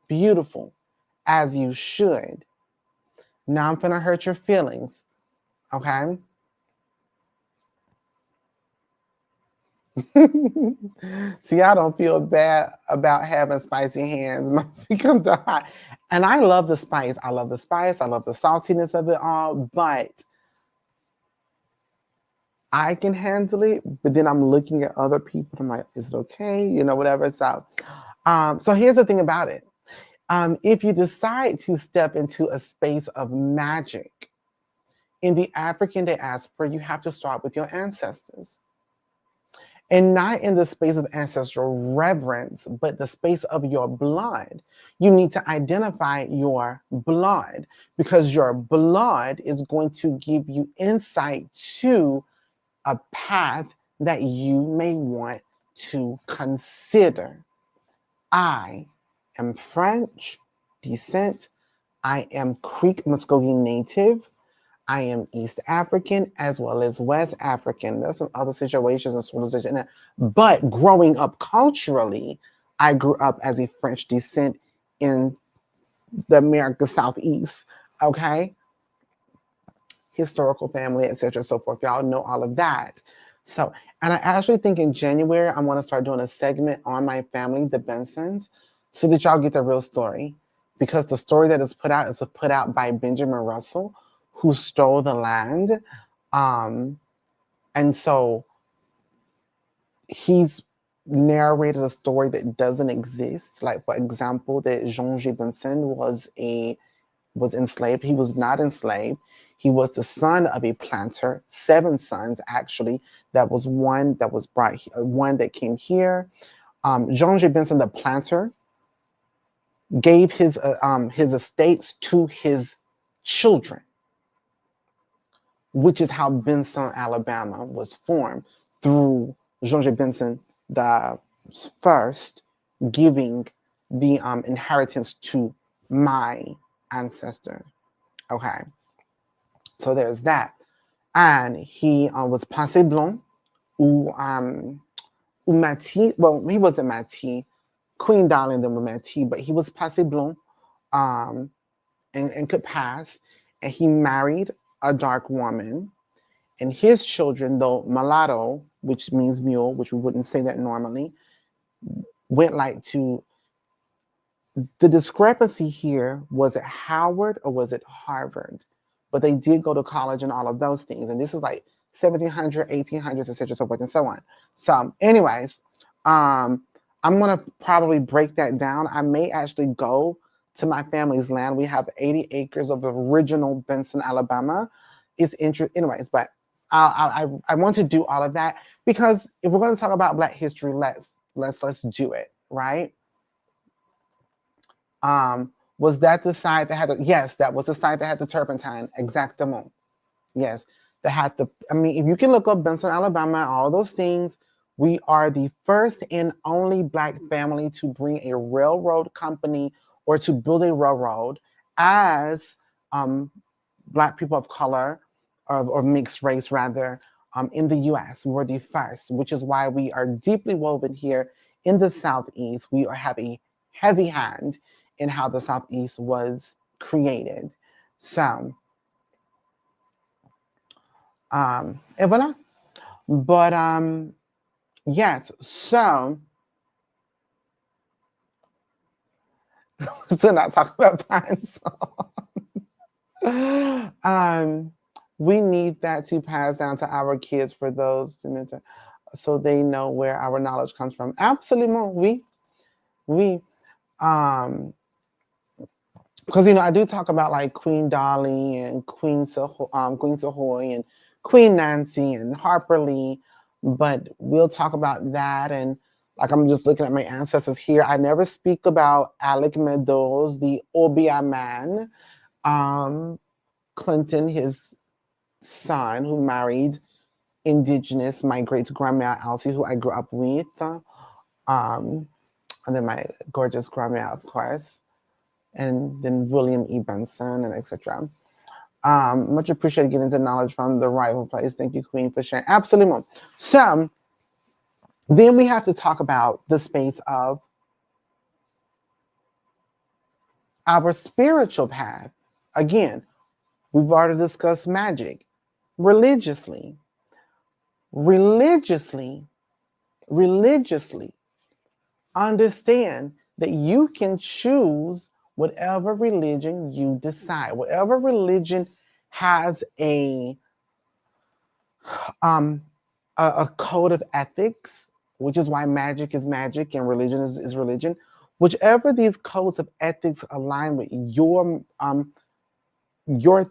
Beautiful, as you should. Now I'm gonna hurt your feelings, okay? See, I don't feel bad about having spicy hands. My feet come to hot. And I love the spice. I love the spice. I love the saltiness of it all, but I can handle it. But then I'm looking at other people. I'm like, is it okay? You know, whatever. So here's the thing about it. If you decide to step into a space of magic in the African diaspora, you have to start with your ancestors. And not in the space of ancestral reverence, but the space of your blood. You need to identify your blood because your blood is going to give you insight to a path that you may want to consider. I am French descent. I am Creek Muskogee native. I am East African as well as West African. There's some other situations and civilization. But growing up culturally, I grew up as a French descent in the America Southeast. Okay. Historical family, etc., so forth. Y'all know all of that. So, and I actually think in January, I want to start doing a segment on my family, the Bensons, so that y'all get the real story. Because the story that is put out by Benjamin Russell, who stole the land. And so he's narrated a story that doesn't exist. Like, for example, that Jean-Jacques Benson was enslaved. He was not enslaved. He was the son of a planter, 7 sons actually. That was one that was brought, one that came here. Jean-Jacques Benson, the planter, gave his estates to his children, which is how Benson, Alabama was formed, through Jean-Jacques Benson the first giving the inheritance to my ancestor. Okay, so there's that. And he was Passé Blanc, ou Mati. Well, he wasn't Mati. Queen Dolly and them were Mati, but he was Passé Blanc, and could pass. And he married a dark woman. And his children, though mulatto, which means mule, which we wouldn't say that normally, went like to. The discrepancy here, was it Howard or was it Harvard? But they did go to college and all of those things. And this is like 1700s, 1800s, etc., so forth and so on. So anyways, I'm going to probably break that down. I may actually go to my family's land. We have 80 acres of the original Benson, Alabama. It's interesting. Anyways, but I want to do all of that because if we're going to talk about Black history, let's do it, right? Was that the side that had the, yes, that was the side that had the turpentine, exactement. Yes, that had the, I mean, if you can look up Benson, Alabama, all those things, we are the first and only Black family to bring a railroad company or to build a railroad as Black people of color or mixed race rather in the US. We're the first, which is why we are deeply woven here in the Southeast. We have a heavy hand in how the Southeast was created. So, and voila. But yes, so still not talking about pine song. We need that to pass down to our kids for those to mentor, so they know where our knowledge comes from. Absolutely, we because I do talk about like Queen Dolly and Queen Sahoy and Queen Nancy and Harper Lee, but we'll talk about that. And like I'm just looking at my ancestors here. I never speak about Alec Meadows, the Obia man, Clinton, his son, who married indigenous, my great grandma Elsie, who I grew up with, and then my gorgeous grandma, of course. And then William E. Benson and etc. Much appreciated getting the knowledge from the rightful place. Thank you, Queen, for sharing. Absolutely. So then we have to talk about the space of our spiritual path. Again, we've already discussed magic. Religiously, understand that you can choose whatever religion you decide. Whatever religion has a code of ethics, which is why magic is magic and religion is religion. Whichever these codes of ethics align with your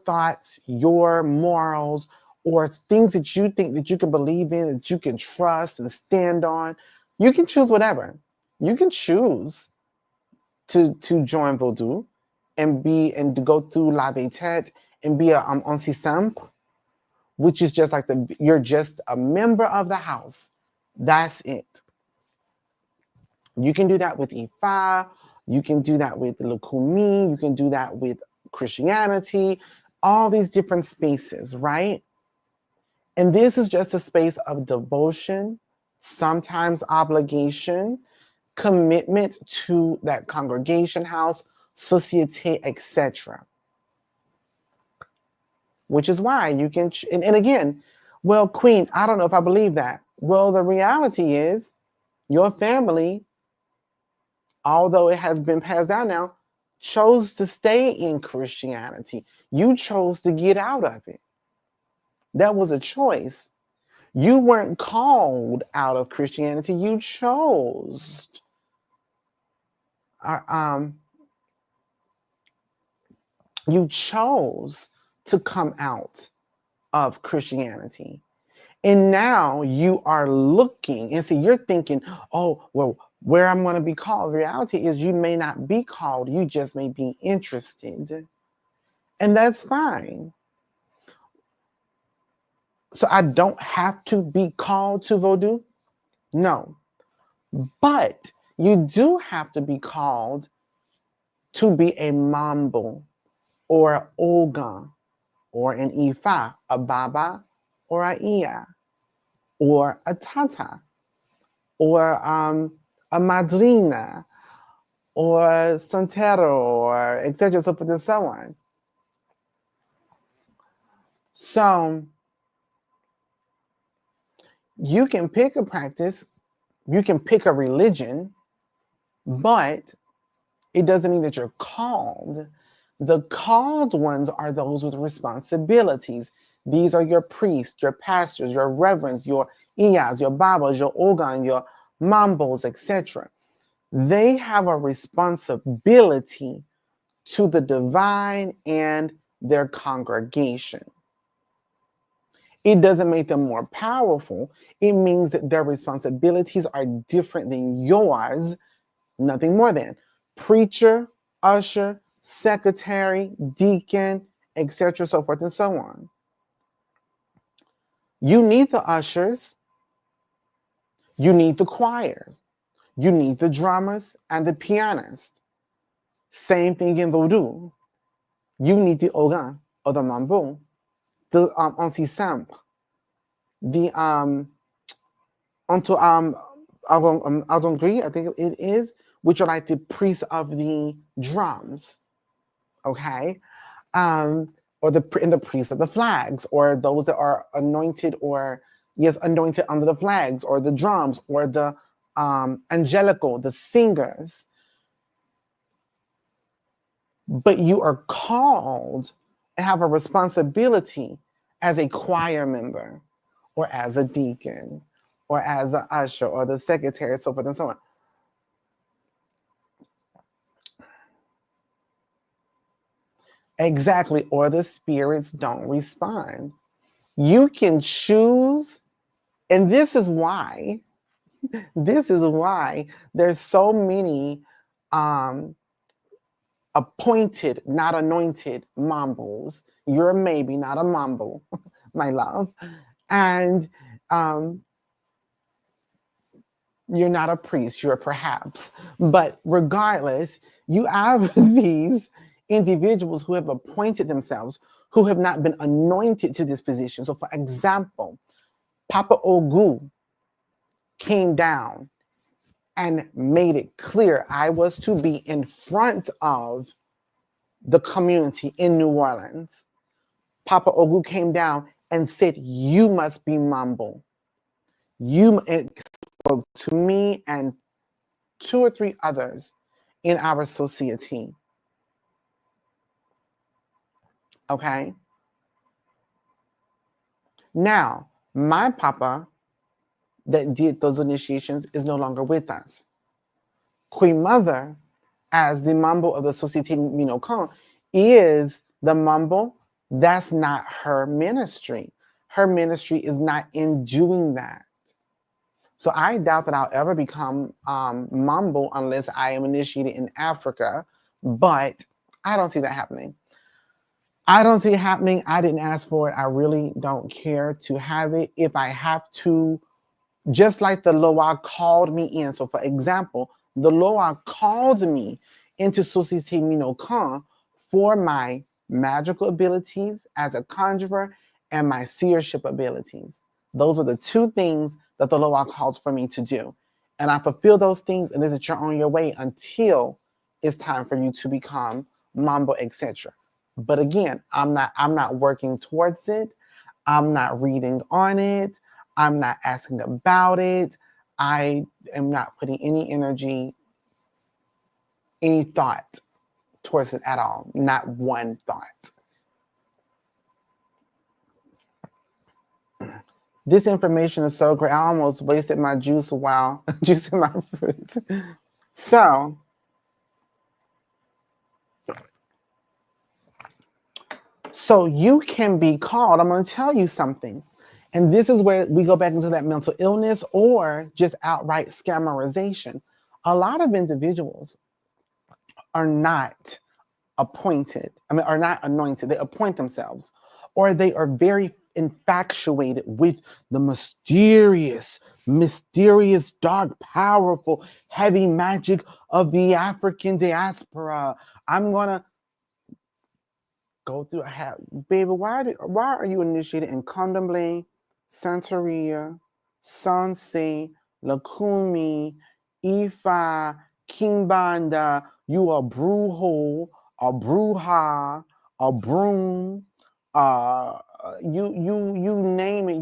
thoughts, your morals, or things that you think that you can believe in, that you can trust and stand on, you can choose whatever. You can choose to join Vodou and to go through La Fete and be a Onsi Simple, which is just like you're just a member of the house. That's it. You can do that with Ifa. You can do that with Lukumi. You can do that with Christianity. all these different spaces, right? And this is just a space of devotion, sometimes obligation, commitment to that congregation house, société, etc. Which is why you can, and again, well, Queen, I don't know if I believe that. Well, the reality is your family, although it has been passed down now, chose to stay in Christianity. You chose to get out of it. That was a choice. You weren't called out of Christianity. You chose. You chose to come out of Christianity. And now you are looking and see, you're thinking, oh, well, where I'm going to be called. The reality is you may not be called. You just may be interested. And that's fine. So I don't have to be called to Vodou? No. But you do have to be called to be a Mambo or an Ogun or an Ifa, a Baba or a Iya or a Tata or a Madrina or Santero or etc. So forth and so on. So you can pick a practice, you can pick a religion, but it doesn't mean that you're called. The called ones are those with responsibilities. These are your priests, your pastors, your reverends, your iyas, your babas, your ogan, your mambos, etc. They have a responsibility to the divine and their congregation. It doesn't make them more powerful. It means that their responsibilities are different than yours, nothing more than. Preacher, usher, secretary, deacon, etc., so forth and so on. You need the ushers, you need the choirs, you need the drummers and the pianists. Same thing in Vodou. You need the organ or the mambo, the anti-sample, the I think it is, which are like the priests of the drums, okay? Or the priests of the flags, or those that are anointed or, yes, anointed under the flags, or the drums, or the angelical, the singers. But you are called and have a responsibility as a choir member, or as a deacon, or as an usher, or the secretary, so forth and so on. Exactly, or the spirits don't respond. You can choose, and this is why there's so many appointed, not anointed mambos. You're maybe not a mambo, my love. And you're not a priest, you're perhaps. But regardless, you have these individuals who have appointed themselves, who have not been anointed to this position. So for example, Papa Ogu came down and made it clear I was to be in front of the community in New Orleans. Papa Ogu came down and said, you must be Mambo. You spoke to me and 2 or 3 others in our society. Okay? Now, my papa that did those initiations is no longer with us. Queen Mother, as the Mambo of the Société Minocan, is the Mambo. That's not her ministry. Her ministry is not in doing that. So I doubt that I'll ever become Mambo unless I am initiated in Africa, but I don't see that happening. I don't see it happening. I didn't ask for it. I really don't care to have it. If I have to, just like the Loa called me in. So for example, the Loa called me into Société Minocan for my magical abilities as a conjurer and my seership abilities. Those are the two things that the Loa calls for me to do. And I fulfill those things, and this is you're on your way until it's time for you to become Mambo, etc. But again, I'm not working towards it. I'm not reading on it. I'm not asking about it. I am not putting any energy, any thought towards it at all. Not one thought. This information is so great. I almost wasted my juice while juicing my fruit. So you can be called. I'm going to tell you something. And this is where we go back into that mental illness or just outright scammerization. A lot of individuals are not appointed, are not anointed. They appoint themselves, or they are very infatuated with the mysterious, dark, powerful, heavy magic of the African diaspora. I'm gonna go through. Baby, why are you initiated in Candomblé, Santeria, Sanse, Lakumi, Ifa, Kimbanda? You are Brujo, a Bruja, a Broom, you name it.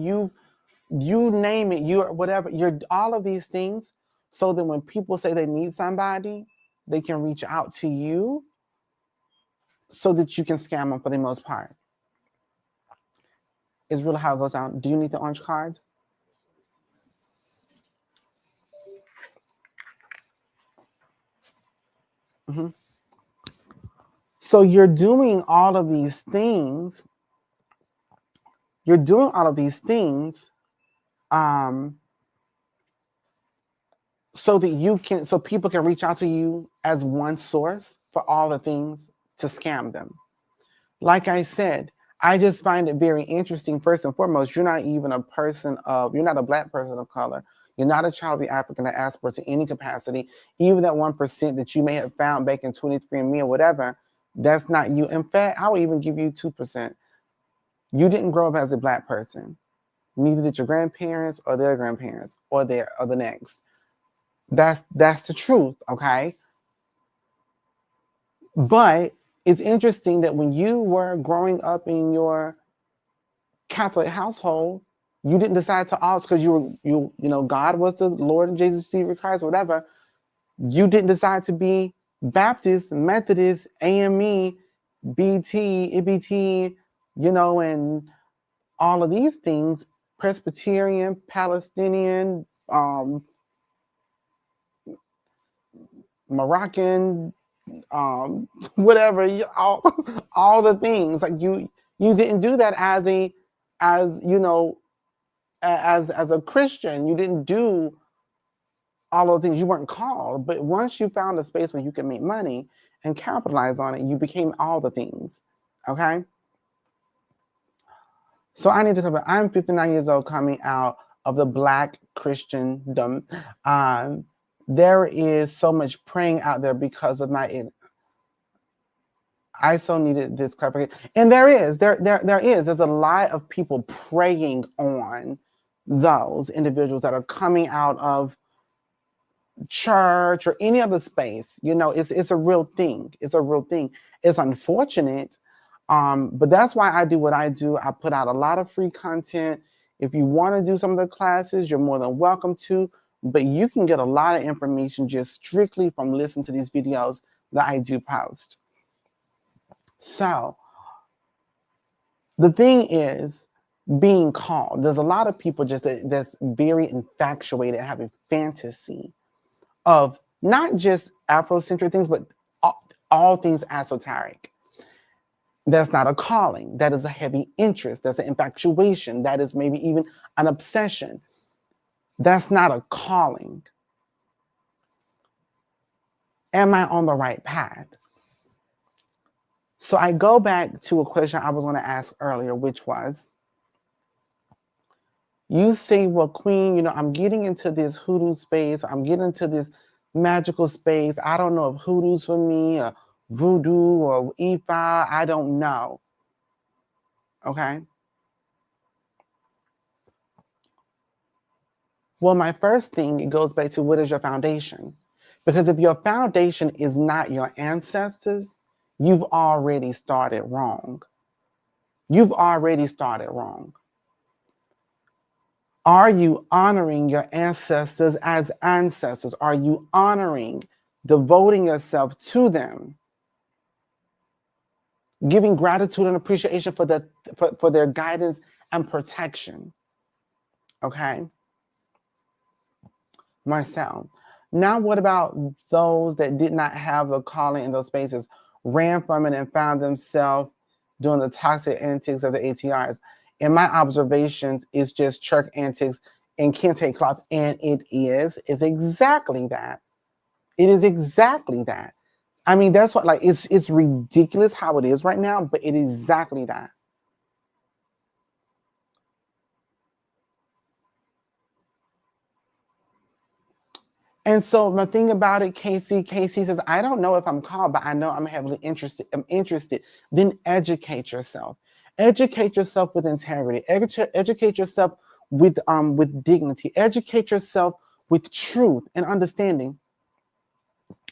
You name it. You're whatever. You're all of these things. So that when people say they need somebody, they can reach out to you so that you can scam them for the most part. Is really how it goes down. Do you need the orange card? Mm-hmm. So you're doing all of these things. You're doing all of these things so that so people can reach out to you as one source for all the things to scam them. Like I said, I just find it very interesting. First and foremost, you're not even you're not a Black person of color. You're not a child of the African diaspora to any capacity. Even that 1% that you may have found back in 23andMe or whatever, that's not you. In fact, I would even give you 2%. You didn't grow up as a Black person. Neither did your grandparents or their grandparents or the next. That's the truth, okay? But it's interesting that when you were growing up in your Catholic household, you didn't decide to ask because you know God was the Lord and Jesus Christ, whatever. You didn't decide to be Baptist, Methodist, AME, BT, EBT, and all of these things, Presbyterian, Palestinian, Moroccan, whatever, all the things. Like you didn't do that as a Christian. You didn't do all those things. You weren't called. But once you found a space where you can make money and capitalize on it, you became all the things. Okay. So I need to come back. I'm 59 years old, coming out of the Black Christendom. There is so much praying out there because of I so needed this clarification. And there's a lot of people preying on those individuals that are coming out of church or any other space. It's a real thing. It's a real thing. It's unfortunate. But that's why I do what I do. I put out a lot of free content. If you want to do some of the classes, you're more than welcome to. But you can get a lot of information just strictly from listening to these videos that I do post. So the thing is being called. There's a lot of people that's very infatuated, having fantasy of not just Afrocentric things, but all things esoteric. That's not a calling. That is a heavy interest. That's an infatuation. That is maybe even an obsession. That's not a calling. Am I on the right path? So I go back to a question I was going to ask earlier, which was, you say, well, Queen, I'm getting into this hoodoo space, or I'm getting into this magical space. I don't know if hoodoo's for me, or voodoo or Ifa. I don't know. Okay. Well, my first thing, it goes back to what is your foundation? Because if your foundation is not your ancestors, you've already started wrong. You've already started wrong. Are you honoring your ancestors as ancestors? Are you honoring, devoting yourself to them, giving gratitude and appreciation for their guidance and protection? Okay, Marcel. Now, what about those that did not have the calling in those spaces, ran from it and found themselves doing the toxic antics of the ATRs? In my observations, it's just church antics and kente cloth, and it is exactly that. It is exactly that. I mean, that's what, like, it's ridiculous how it is right now, but it is exactly that. And so my thing about it, Casey says, I don't know if I'm called, but I know I'm heavily interested. I'm interested. Then educate yourself. Educate yourself with integrity. Educate yourself with dignity. Educate yourself with truth and understanding.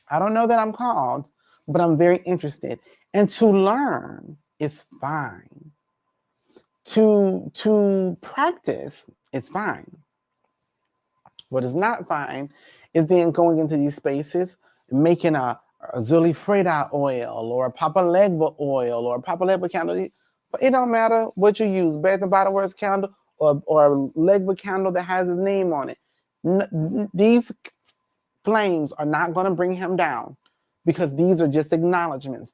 I don't know that I'm called, but I'm very interested. And to learn is fine. To practice is fine. What is not fine is then going into these spaces, making a Zuli Freda oil or a Papa Legba oil or a Papa Legba candle. But it don't matter what you use, Bath and Body Works candle or a Legba candle that has his name on it. These flames are not going to bring him down because these are just acknowledgments.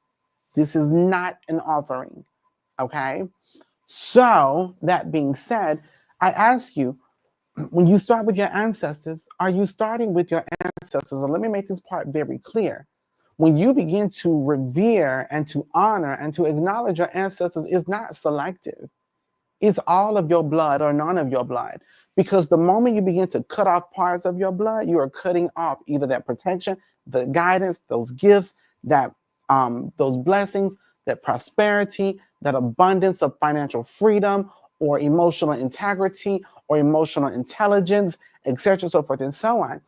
This is not an offering, okay? So that being said, I ask you, when you start with your ancestors, are you starting with your ancestors? And let me make this part very clear. When you begin to revere and to honor and to acknowledge your ancestors, it's not selective. It's all of your blood or none of your blood. Because the moment you begin to cut off parts of your blood, you are cutting off either that protection, the guidance, those gifts, that those blessings, that prosperity, that abundance of financial freedom or emotional integrity or emotional intelligence, etc., so forth and so on.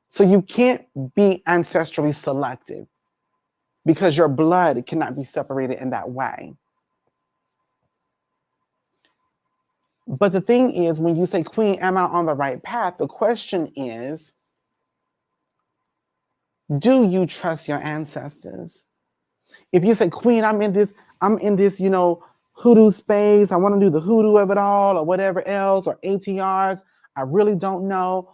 So you can't be ancestrally selective because your blood cannot be separated in that way. But the thing is, when you say, Queen, am I on the right path? The question is, do you trust your ancestors? If you say, Queen, I'm in this, hoodoo space, I want to do the hoodoo of it all or whatever else, or ATRs, I really don't know.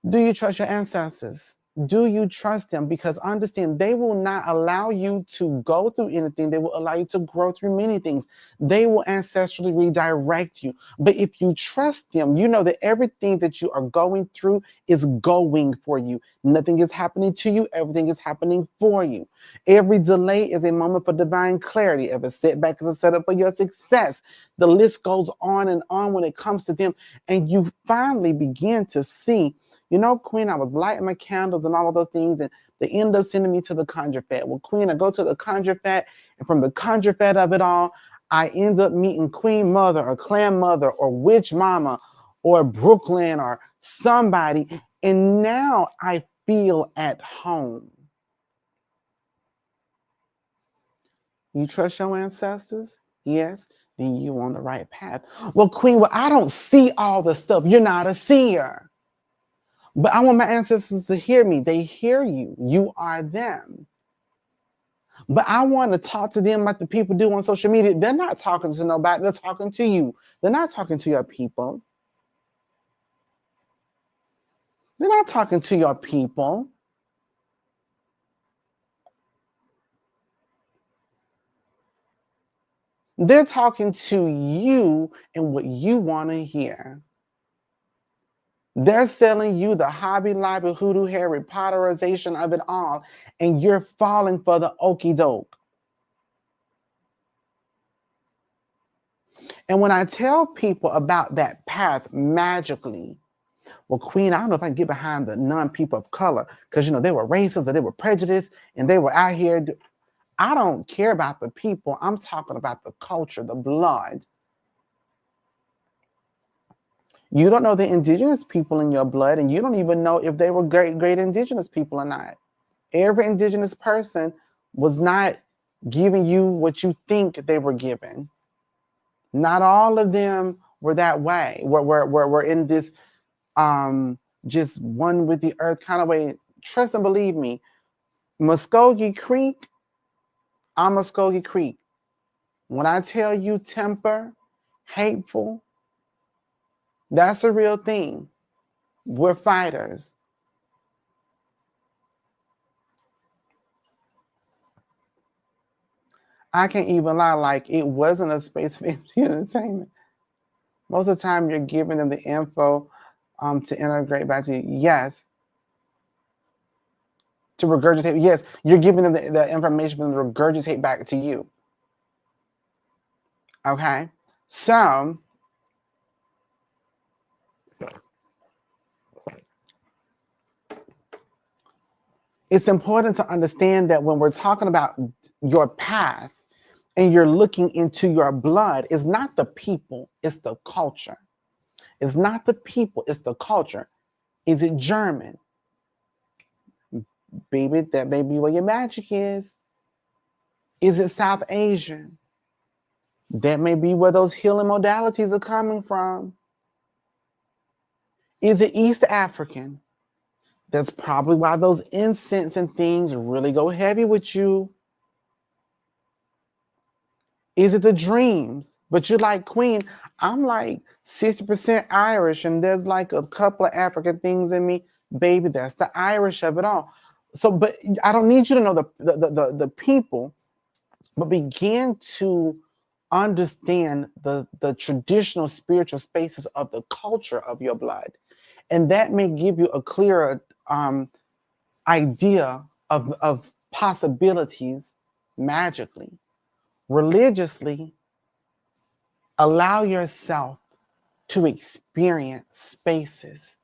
Do you trust your ancestors? Do you trust them? Because understand, they will not allow you to go through anything. They will allow you to grow through many things. They will ancestrally redirect you. But if you trust them, you know that everything that you are going through is going for you. Nothing is happening to you. Everything is happening for you. Every delay is a moment for divine clarity. Every setback is a setup for your success. The list goes on and on when it comes to them. And you finally begin to see, Queen, I was lighting my candles and all of those things, and they end up sending me to the CONJURE FETE. Well, Queen, I go to the CONJURE FETE, and from the CONJURE FETE of it all, I end up meeting Queen Mother or Clan Mother or Witch Mama or Brooklyn or somebody, and now I feel at home. You trust your ancestors? Yes, then you're on the right path. Well, Queen, I don't see all the stuff. You're not a seer. But I want my ancestors to hear me. They hear you. You are them. But I want to talk to them like the people do on social media. They're not talking to nobody. They're talking to you. They're not talking to your people. They're not talking to your people. They're talking to you and what you want to hear. They're selling you the Hobby Lobby Hoodoo Harry Potterization of it all, and you're falling for the okie doke. And when I tell people about that path magically, Well, Queen, I don't know if I can get behind the non-people of color because, you know, they were racist or they were prejudiced and they were out here. I don't care about the people. I'm talking about the culture, the blood. You don't know the indigenous people in your blood, and you don't even know if they were great indigenous people or not. Every indigenous person was not giving you what you think they were given. Not all of them were that way. We're in this just one with the earth kind of way. Trust and believe me, Muskogee Creek, I'm Muskogee Creek. When I tell you temper, hateful, that's a real thing. We're fighters. I can't even lie, like it wasn't a space for empty entertainment. Most of the time you're giving them the info to integrate back to you. Yes. To regurgitate. Yes, you're giving them the information for them to regurgitate back to you. Okay? So, it's important to understand that when we're talking about your path and you're looking into your blood, it's not the people, it's the culture. It's not the people, it's the culture. Is it German? Baby, that may be where your magic is. Is it South Asian? That may be where those healing modalities are coming from. Is it East African? That's probably why those incense and things really go heavy with you. Is it the dreams? But you're like, Queen, I'm like 60% Irish and there's like a couple of African things in me. Baby, that's the Irish of it all. So, but I don't need you to know the people, but begin to understand the traditional spiritual spaces of the culture of your blood. And that may give you a clearer idea of possibilities magically. Religiously, allow yourself to experience spaces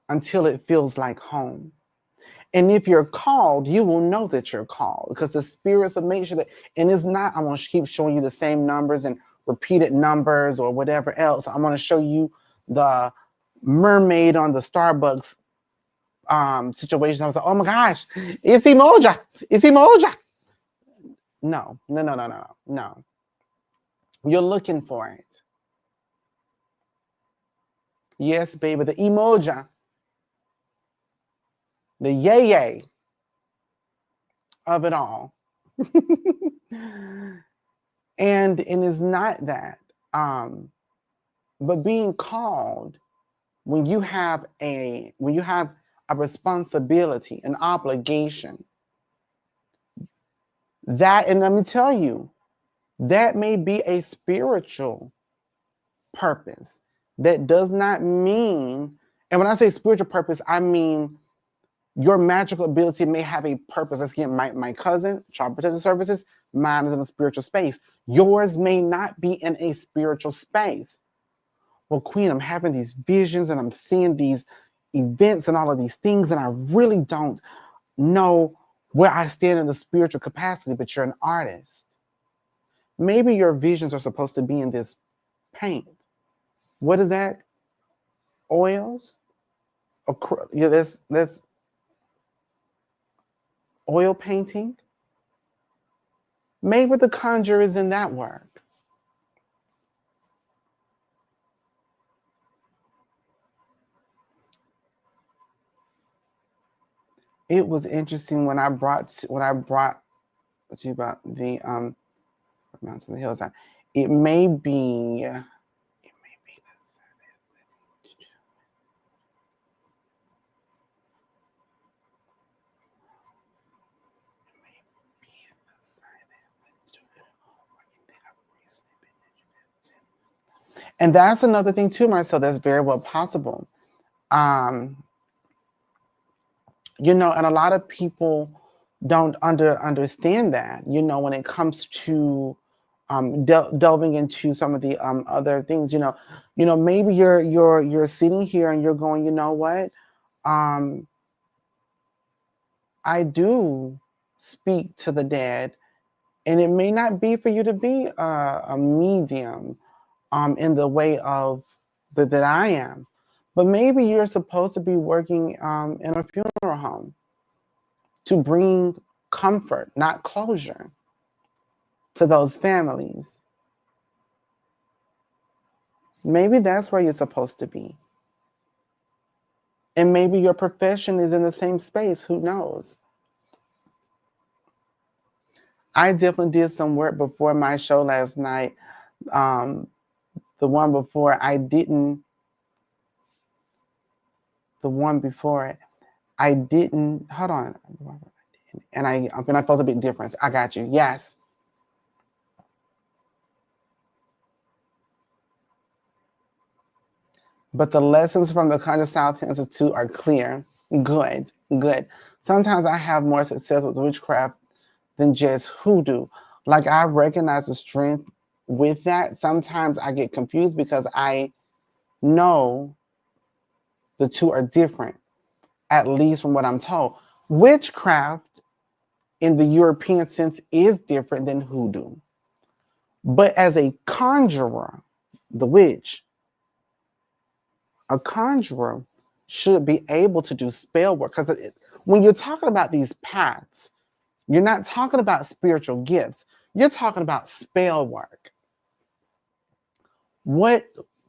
until it feels like home. And if you're called, you will know that you're called because the spirits will make sure that, and it's not, I'm going to keep showing you the same numbers and repeated numbers or whatever else. I'm going to show you the mermaid on the Starbucks situation. I was like, oh my gosh, it's emoji. It's emoji. No. You're looking for it. Yes, baby, the emoji. The yay of it all. and it's not that. But being called, when you have a responsibility, an obligation, that, and let me tell you, that may be a spiritual purpose. That does not mean, and when I say spiritual purpose, I mean your magical ability may have a purpose. Let's get my cousin, Child Protective Services, mine is in a spiritual space. Yours may not be in a spiritual space. Well, Queen, I'm having these visions and I'm seeing these events and all of these things, and I really don't know where I stand in the spiritual capacity, but you're an artist. Maybe your visions are supposed to be in this paint. What is that? Oils? Yeah, that's oil painting. Maybe the conjure is in that work. It was interesting when I brought to you about the Mountains of the Hillside. It may be and that's another thing too, Marcel, that's very well possible. You know, and a lot of people don't understand that, you know, when it comes to delving into some of the other things. Maybe you're sitting here and you're going, you know what? I do speak to the dead, and it may not be for you to be a medium in the way of that I am, but maybe you're supposed to be working in a funeral home to bring comfort, not closure, to those families. Maybe that's where you're supposed to be. And maybe your profession is in the same space. Who knows? I definitely did some work before my show last night. The one before I didn't. The one before it, I didn't. Hold on. And I felt a big difference. I got you. Yes. But the lessons from the Conjure South Institute are clear. Good, good. Sometimes I have more success with witchcraft than just hoodoo. Like, I recognize the strength with that. Sometimes I get confused because I know the two are different, at least from what I'm told. Witchcraft in the European sense is different than hoodoo. But as a conjurer, the witch, a conjurer should be able to do spell work. Because when you're talking about these paths, you're not talking about spiritual gifts. You're talking about spell work. What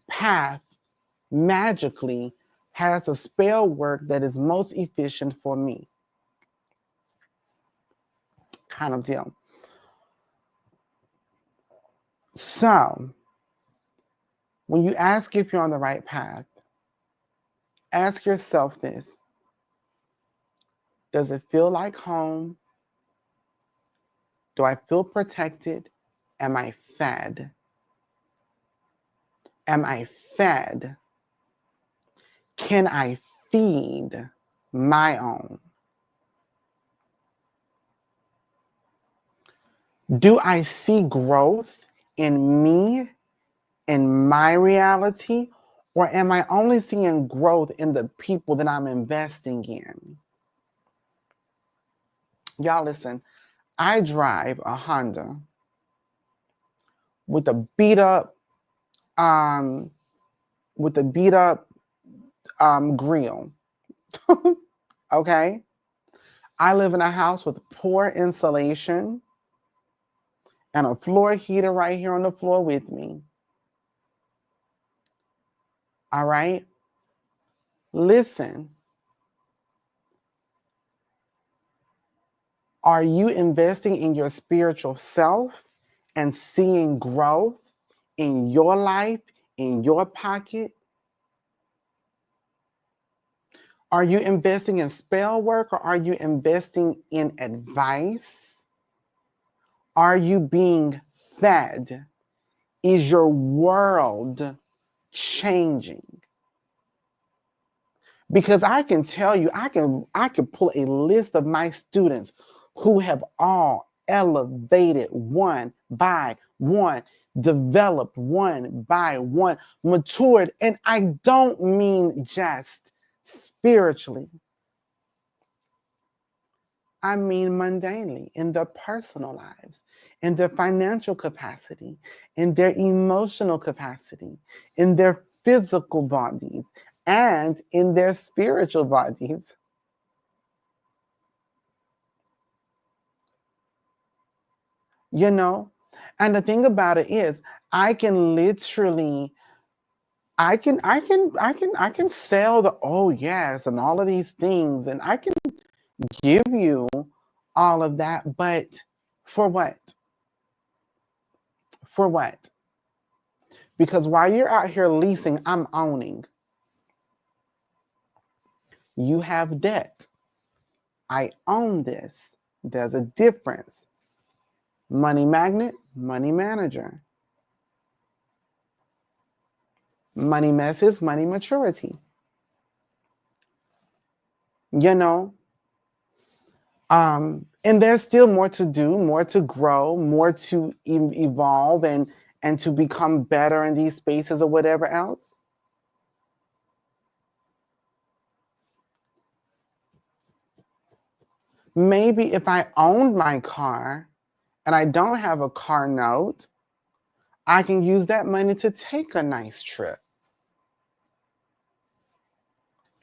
path magically has a spell work that is most efficient for me? Kind of deal. So, when you ask if you're on the right path, ask yourself this. Does it feel like home? Do I feel protected? Am I fed? Am I fed? Can I feed my own? Do I see growth in me, in my reality? Or am I only seeing growth in the people that I'm investing in? Y'all listen, I drive a Honda with a beat up grill. Okay? I live in a house with poor insulation and a floor heater right here on the floor with me. All right? Listen. Are you investing in your spiritual self and seeing growth in your life, in your pocket? Are you investing in spell work, or are you investing in advice? Are you being fed? Is your world changing? Because I can tell you, I can pull a list of my students who have all elevated one by one, developed one by one, matured. And I don't mean just spiritually. I mean mundanely, in their personal lives, in their financial capacity, in their emotional capacity, in their physical bodies, and in their spiritual bodies. You know? And the thing about it is, I can literally, I can sell the, oh yes, and all of these things, and I can give you all of that, but for what? For what? Because while you're out here leasing, I'm owning. You have debt. I own this. There's a difference. Money magnet, money manager. Money messes, money maturity. You know, And there's still more to do, more to grow, more to evolve and to become better in these spaces or whatever else. Maybe if I owned my car and I don't have a car note, I can use that money to take a nice trip.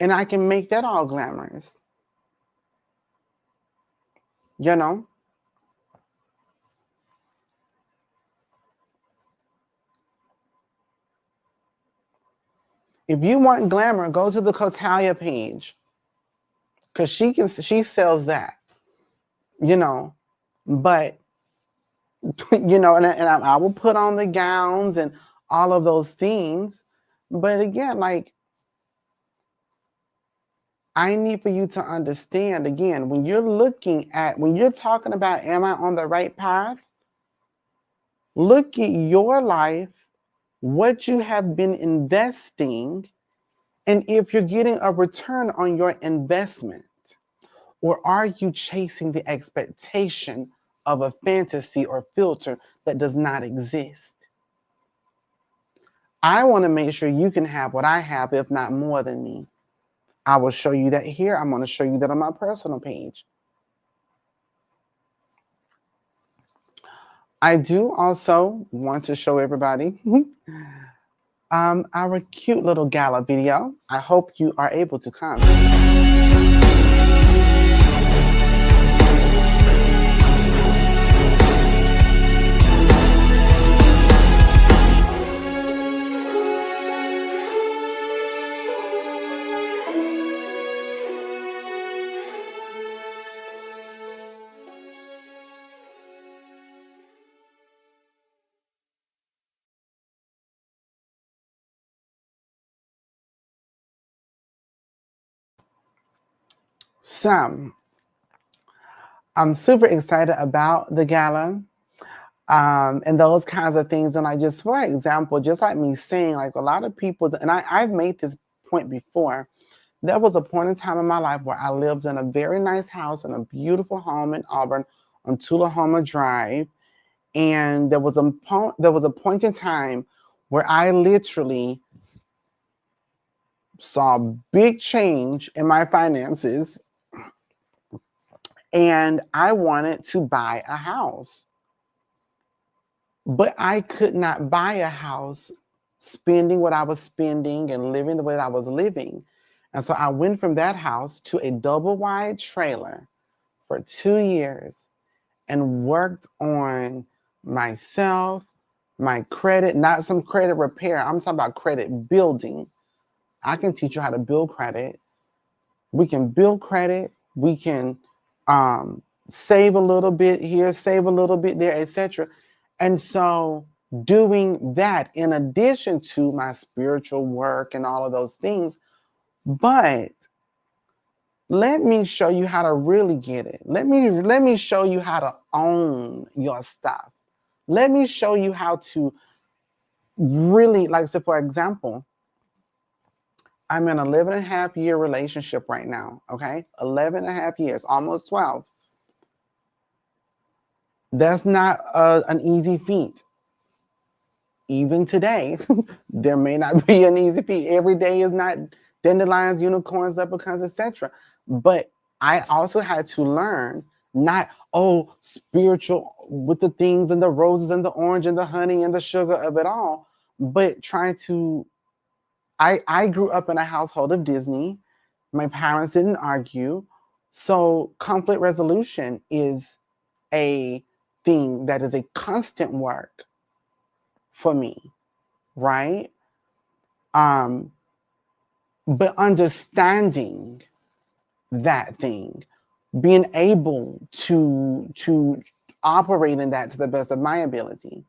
And I can make that all glamorous. You know? If you want glamour, go to the Cotalia page. Because she sells that. You know. But you know, and I will put on the gowns and all of those things. But again, like, I need for you to understand, again, when you're talking about, am I on the right path? Look at your life, what you have been investing, and if you're getting a return on your investment, or are you chasing the expectation of a fantasy or filter that does not exist? I want to make sure you can have what I have, if not more than me. I will show you that here. I'm going to show you that on my personal page. I do also want to show everybody our cute little gala video. I hope you are able to come. So, I'm super excited about the gala and those kinds of things. And I just, for example, just like me saying, like a lot of people, and I've made this point before, there was a point in time in my life where I lived in a very nice house in a beautiful home in Auburn on Tullahoma Drive. And there was a point in time where I literally saw a big change in my finances, and I wanted to buy a house. But I could not buy a house spending what I was spending and living the way that I was living. And so I went from that house to a double wide trailer for 2 years and worked on myself, my credit, not some credit repair. I'm talking about credit building. I can teach you how to build credit. We can build credit. We can save a little bit here, save a little bit there, etc. And so doing that in addition to my spiritual work and all of those things, but let me show you how to really get it. Let me show you how to own your stuff. Let me show you how to really, like I said, for example, I'm in an 11.5-year relationship right now, okay? 11.5 years, almost 12. That's not an easy feat. Even today, there may not be an easy feat. Every day is not dandelions, unicorns, leprechauns, etc. But I also had to learn not, spiritual with the things and the roses and the orange and the honey and the sugar of it all, but trying to, I grew up in a household of Disney. My parents didn't argue. So conflict resolution is a thing that is a constant work for me, right? But understanding that thing, being able to operate in that to the best of my ability.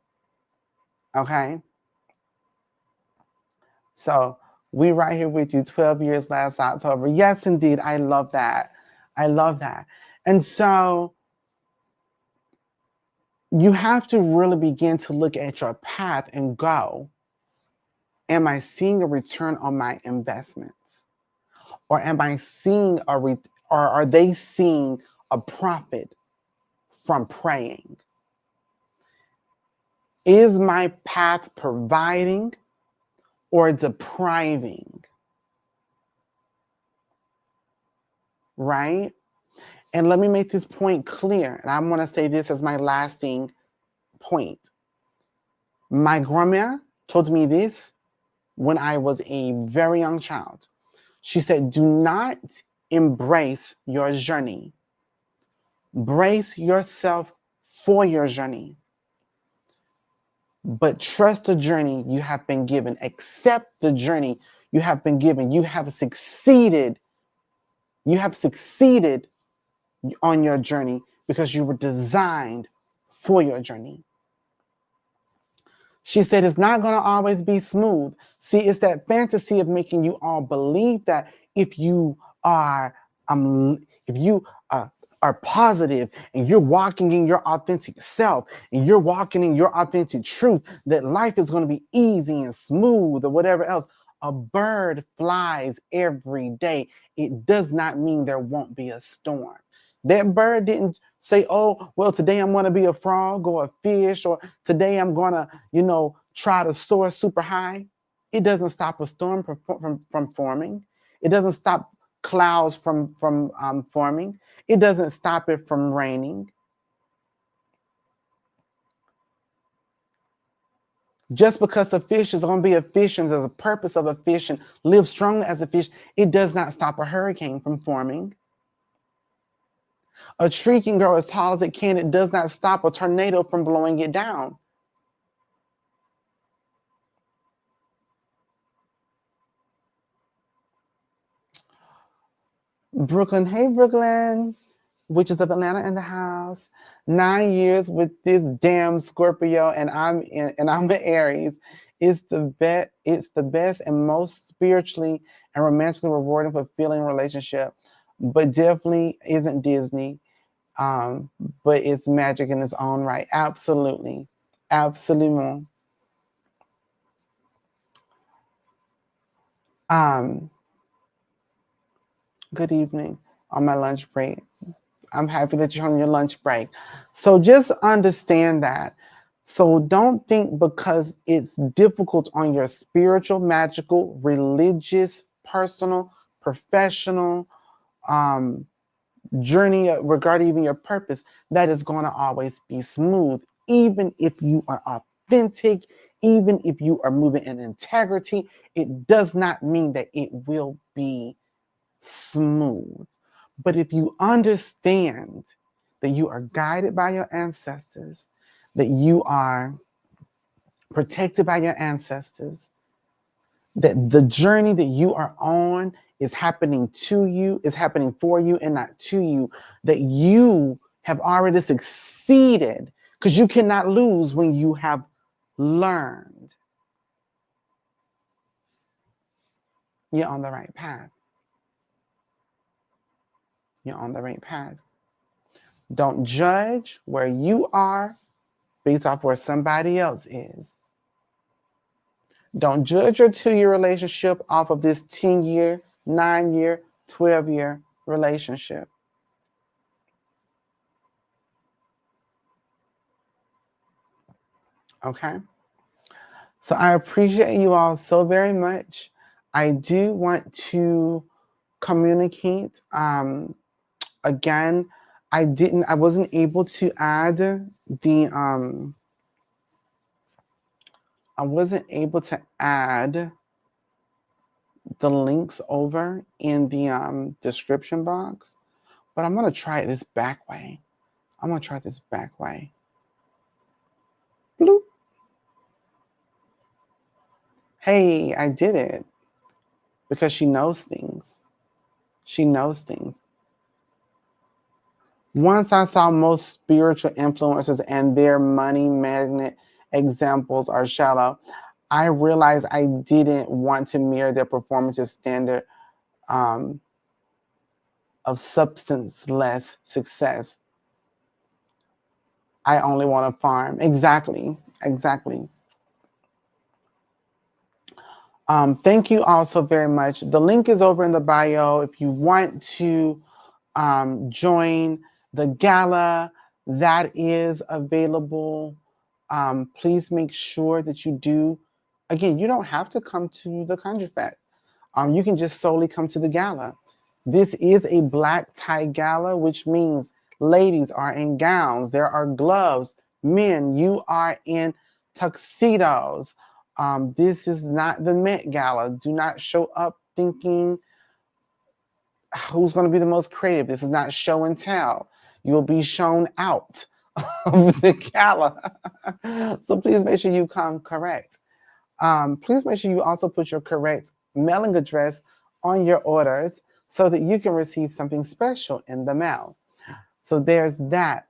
Okay. So we right here with you, 12 years last October. Yes, indeed. I love that. I love that. And so you have to really begin to look at your path and go, am I seeing a return on my investments? Or am I seeing or are they seeing a profit from praying? Is my path providing or depriving? Right? And let me make this point clear. And I'm going to say this as my lasting point. My grandma told me this when I was a very young child. She said, do not embrace your journey. Brace yourself for your journey. But trust the journey you have been given. Accept the journey you have been given. You have succeeded. You have succeeded on your journey because you were designed for your journey. She said it's not going to always be smooth. See, it's that fantasy of making you all believe that if you are positive and you're walking in your authentic self and you're walking in your authentic truth, that life is going to be easy and smooth or whatever else. A bird flies every day. It does not mean there won't be a storm. That bird didn't say, oh, well, today I'm going to be a frog or a fish, or today I'm going to, try to soar super high. It doesn't stop a storm from forming. It doesn't stop clouds from forming. It doesn't stop it from raining. Just because a fish is going to be a fish and there's a purpose of a fish and live strongly as a fish, it does not stop a hurricane from forming. A tree can grow as tall as it can. It does not stop a tornado from blowing it down. Brooklyn, hey Brooklyn, Witches of Atlanta in the house. 9 years with this damn Scorpio, and I'm an Aries. It's the best and most spiritually and romantically rewarding, fulfilling relationship, but definitely isn't Disney. But it's magic in its own right. Absolutely. Absolutely. Good evening on my lunch break. I'm happy that you're on your lunch break. So just understand that. So don't think because it's difficult on your spiritual, magical, religious, personal, professional, journey regarding even your purpose, that is going to always be smooth. Even if you are authentic, even if you are moving in integrity, it does not mean that it will be smooth. But if you understand that you are guided by your ancestors, that you are protected by your ancestors, that the journey that you are on is happening to you, is happening for you and not to you, that you have already succeeded, because you cannot lose when you have learned. You're on the right path. You're on the right path. Don't judge where you are based off where somebody else is. Don't judge your 2-year relationship off of this 10-year, 9-year, 12-year relationship. Okay? So I appreciate you all so very much. I do want to communicate. Again, I wasn't able to add the links over in the description box, but I'm going to try it this back way. Bloop. Hey, I did it because she knows things. Once I saw most spiritual influencers and their money magnet examples are shallow, I realized I didn't want to mirror their performance's standard of substance-less success. I only want to farm. Exactly. Thank you all so very much. The link is over in the bio if you want to join the gala, that is available. Please make sure that you do. Again, you don't have to come to the Conjure Fete. You can just solely come to the gala. This is a black tie gala, which means ladies are in gowns. There are gloves. Men, you are in tuxedos. This is not the Met Gala. Do not show up thinking who's going to be the most creative. This is not show and tell. You'll be shown out of the gala. So please make sure you come correct. Please make sure you also put your correct mailing address on your orders so that you can receive something special in the mail. So there's that.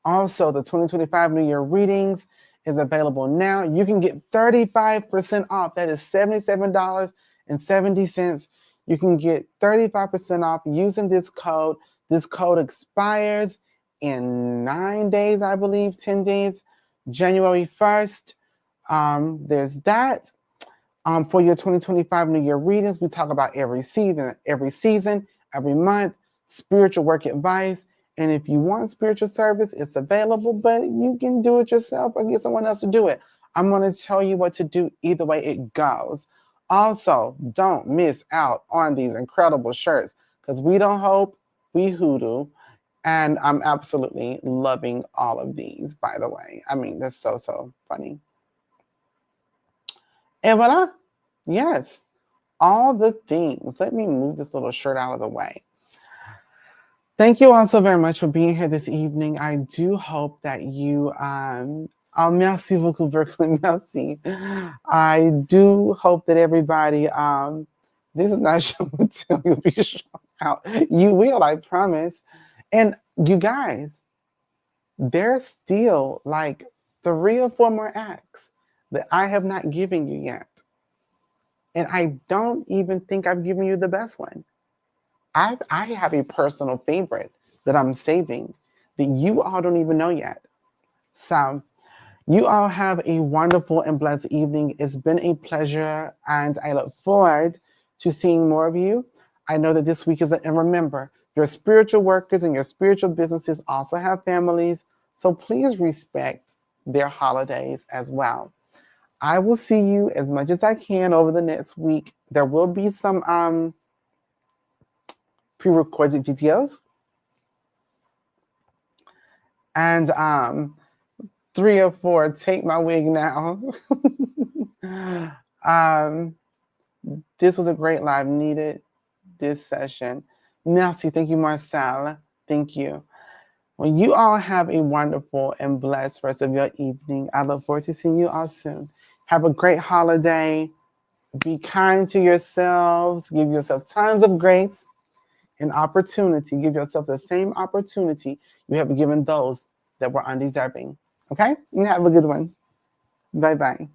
Also, the 2025 New Year readings is available now. You can get 35% off. That is $77.70. You can get 35% off using this code. This code expires in 9 days, I believe, 10 days, January 1st. There's that. For your 2025 New Year readings, we talk about every season, every month, spiritual work advice. And if you want spiritual service, it's available, but you can do it yourself or get someone else to do it. I'm going to tell you what to do either way it goes. Also, don't miss out on these incredible shirts because we don't hope, we hoodoo. And I'm absolutely loving all of these, by the way. I mean, they're so, so funny. And voila, yes, all the things. Let me move this little shirt out of the way. Thank you all so very much for being here this evening. I do hope that you, merci beaucoup, Berkeley, merci. I do hope that everybody, this is not show and tell, you'll be shown out. You will, I promise. And you guys, there's still like 3 or 4 more acts that I have not given you yet. And I don't even think I've given you the best one. I have a personal favorite that I'm saving that you all don't even know yet. So you all have a wonderful and blessed evening. It's been a pleasure, and I look forward to seeing more of you. I know that this week is, and remember, your spiritual workers and your spiritual businesses also have families, so please respect their holidays as well. I will see you as much as I can over the next week. There will be some pre-recorded videos. And 3 or 4, take my wig now. This was a great live, needed this session. Merci, thank you, Marcel. Thank you. Well, you all have a wonderful and blessed rest of your evening. I look forward to seeing you all soon. Have a great holiday. Be kind to yourselves. Give yourself tons of grace and opportunity. Give yourself the same opportunity you have given those that were undeserving. Okay? And have a good one. Bye-bye.